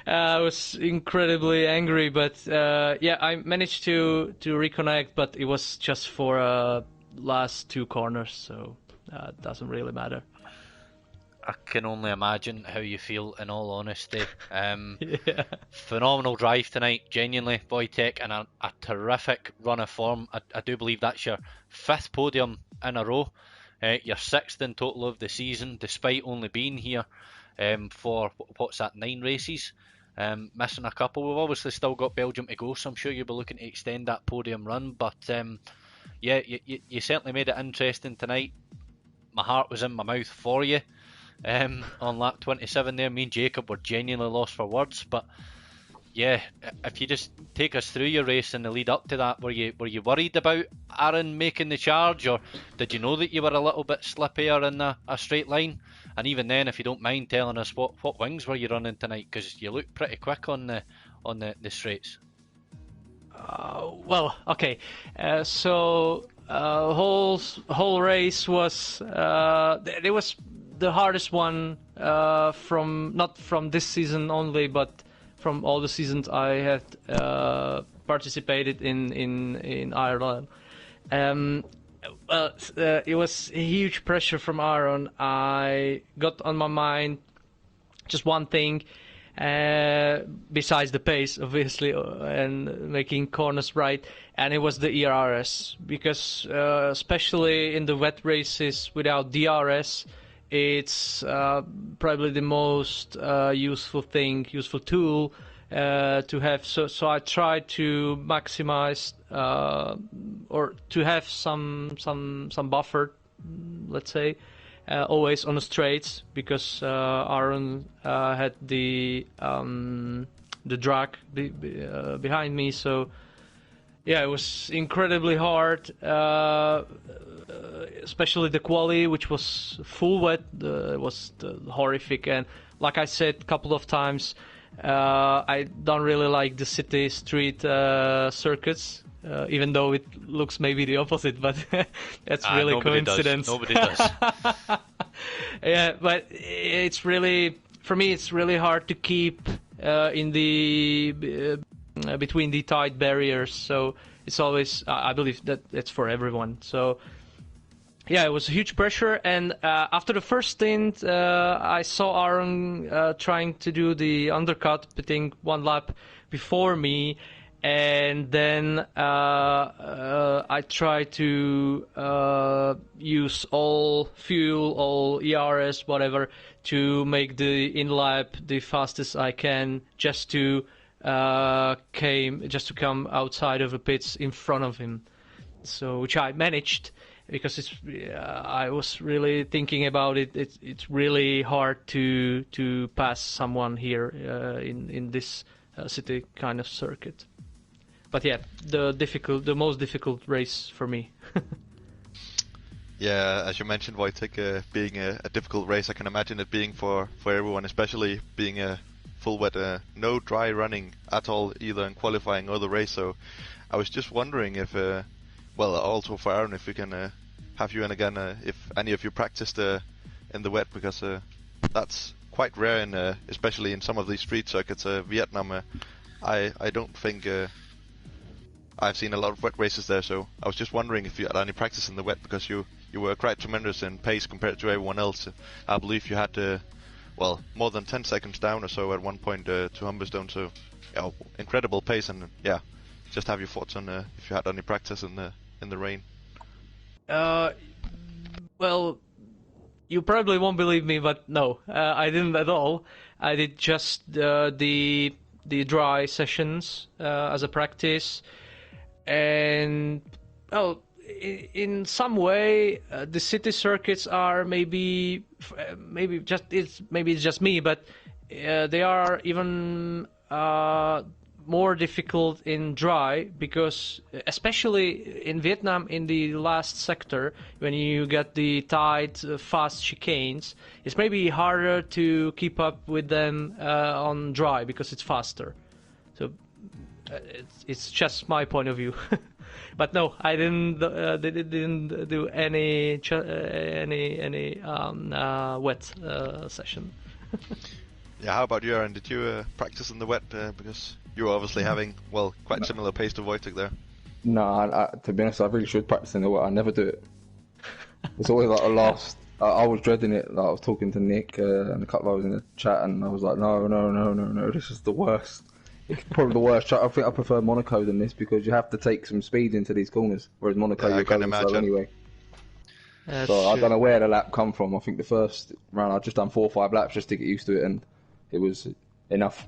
I was incredibly angry, but yeah, I managed to reconnect, but it was just for last 2 corners, so it doesn't really matter. I can only imagine how you feel, in all honesty. Yeah. Phenomenal drive tonight, genuinely, Wojtek, and a terrific run of form. I do believe that's your 5th podium in a row, your 6th in total of the season, despite only being here for what's that, 9 races. Missing a couple. We've obviously still got Belgium to go, so I'm sure you'll be looking to extend that podium run. But yeah, you certainly made it interesting tonight. My heart was in my mouth for you on lap 27 there. Me and Jacob were genuinely lost for words. But yeah, if you just take us through your race and the lead up to that, were you worried about Aaron making the charge, or did you know that you were a little bit slippier in a straight line? And even then, if you don't mind telling us what wings were you running tonight, because you look pretty quick on the straights. Well, okay. So whole race was it was the hardest one not from this season only, but from all the seasons I had participated in Ireland. It was a huge pressure from Aaron. I got on my mind just one thing, besides the pace, obviously, and making corners right, and it was the ERS. Because especially in the wet races without DRS, it's probably the most useful tool to have. So I tried to maximize or to have some buffer, let's say, always on the straights, because Aaron had the drag behind me. So yeah, it was incredibly hard, especially the quali, which was full wet. It was horrific, and like I said a couple of times, I don't really like the city street circuits, even though it looks maybe the opposite, but that's really coincidence. Nobody does. Yeah, but it's really, for me, it's really hard to keep in the between the tight barriers. So it's always, I believe that it's for everyone. So yeah, it was a huge pressure. And after the first stint, I saw Aaron trying to do the undercut, pitting one lap before me. And then I tried to use all fuel, all ERS, whatever, to make the in-lap the fastest I can, just to come outside of the pits in front of him. So, which I managed, because it's I was really thinking about it. It's really hard to pass someone here in this city kind of circuit. But yeah, the most difficult race for me. Yeah, as you mentioned, Wojtek, being a difficult race, I can imagine it being for everyone, especially being a full wet, no dry running at all, either in qualifying or the race. So I was just wondering if, well, also for Aaron, if we can have you in again, if any of you practiced in the wet, because that's quite rare, especially in some of these street circuits. Vietnam, I don't think I've seen a lot of wet races there, so I was just wondering if you had any practice in the wet, because you were quite tremendous in pace compared to everyone else. I believe you had, well, more than 10 seconds down or so at one point to Humberstone, so yeah, incredible pace. And yeah, just have your thoughts on if you had any practice in the rain. Well, you probably won't believe me, but no, I didn't at all. I did just the dry sessions as a practice. And well, in some way, the city circuits are maybe it's just me, but they are even more difficult in dry, because especially in Vietnam, in the last sector, when you get the tight, fast chicanes, it's maybe harder to keep up with them on dry, because it's faster. So it's just my point of view. But no, I didn't do any wet session. Yeah, how about you, Aaron? Did you practice in the wet? Because you were obviously having, well, quite similar pace to Wojtek there. No, to be honest, I really should practice in the wet. I never do it. It's always like a last. I was dreading it. Like, I was talking to Nick and a couple of others in the chat, and I was like, no, this is the worst. It's probably the worst. I think I prefer Monaco than this, because you have to take some speed into these corners, whereas Monaco you're going slow anyway. That's So I true. don't know where the lap come from. I think the first round I just done 4 or 5 laps just to get used to it, and it was enough.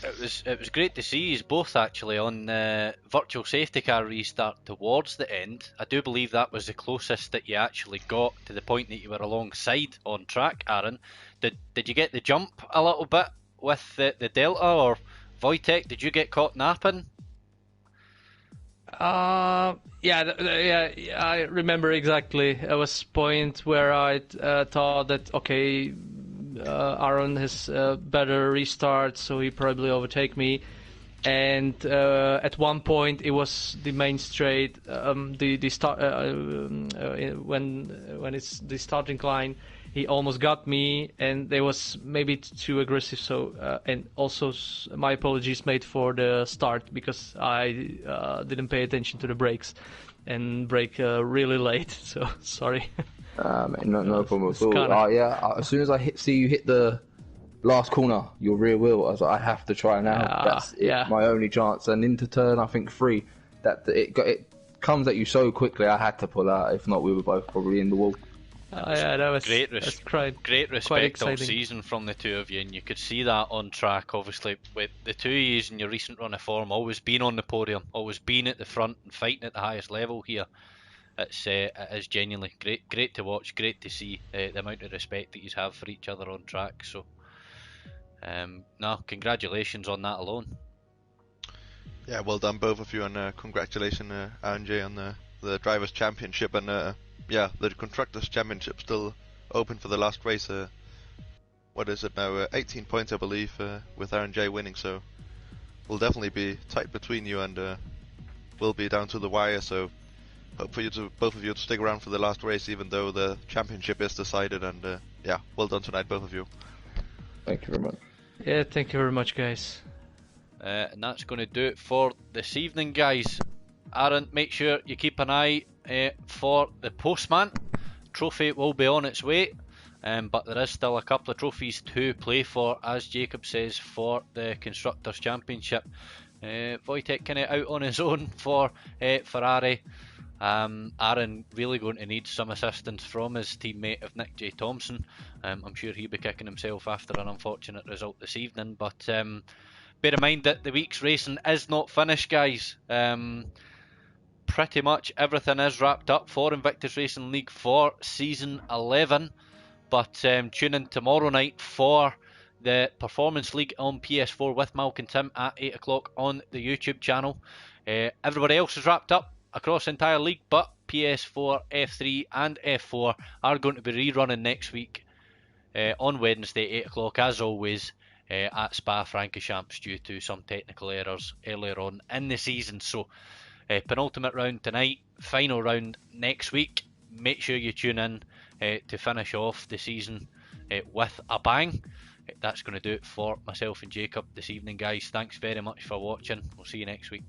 It was great to see you both actually on the virtual safety car restart towards the end. I do believe that was the closest that you actually got to the point that you were alongside on track, Aaron. Did you get the jump a little bit with the Delta, or Wojtek, did you get caught napping? Yeah, I remember exactly. It was point where I thought that okay, Aaron has better restart, so he probably overtake me. And at one point, it was the main straight. The start when it's the starting line, he almost got me, and they was maybe too aggressive. So and also my apologies made for the start because I didn't pay attention to the brakes and brake really late. So sorry. No problem at all. kinda- Yeah, as soon as I see you hit the last corner, your rear wheel, I was like, I have to try now. That's it, yeah. my only chance. And into turn, I think 3, it comes at you so quickly. I had to pull out. If not, we were both probably in the wall. Yeah, that was Great, that's quite respect all exciting. season from the two of you, and you could see that on track. Obviously, with the two of you in your recent run of form, always been on the podium, always been at the front and fighting at the highest level here. It is genuinely great to watch, great to see the amount of respect that you have for each other on track. So, no, congratulations on that alone. Yeah, well done both of you, and congratulations Aaron J on the Drivers' Championship, and yeah, the Constructors' Championship still open for the last race. What is it now? 18 points, I believe, with Aaron J winning. So will definitely be tight between you, and will be down to the wire. So hope for both of you to stick around for the last race, even though the championship is decided. And yeah, well done tonight, both of you. Thank you very much. Yeah, thank you very much, guys. And that's going to do it for this evening, guys. Aaron, make sure you keep an eye for the Postman. Trophy will be on its way, but there is still a couple of trophies to play for, as Jacob says, for the Constructors' Championship. Wojtek kind of out on his own for Ferrari. Aaron really going to need some assistance from his teammate of Nick J. Thompson. I'm sure he'll be kicking himself after an unfortunate result this evening, but bear in mind that the week's racing is not finished, guys. Pretty much everything is wrapped up for Invictus Racing League for Season 11, but tune in tomorrow night for the Performance League on PS4 with Malk and Tim at 8 o'clock on the YouTube channel. Everybody else is wrapped up across the entire league, but PS4, F3 and F4 are going to be rerunning next week on Wednesday 8 o'clock, as always, at Spa-Francorchamps due to some technical errors earlier on in the season. So penultimate round tonight, final round next week. Make sure you tune in to finish off the season with a bang. That's going to do it for myself and Jacob this evening, guys. Thanks very much for watching. We'll see you next week.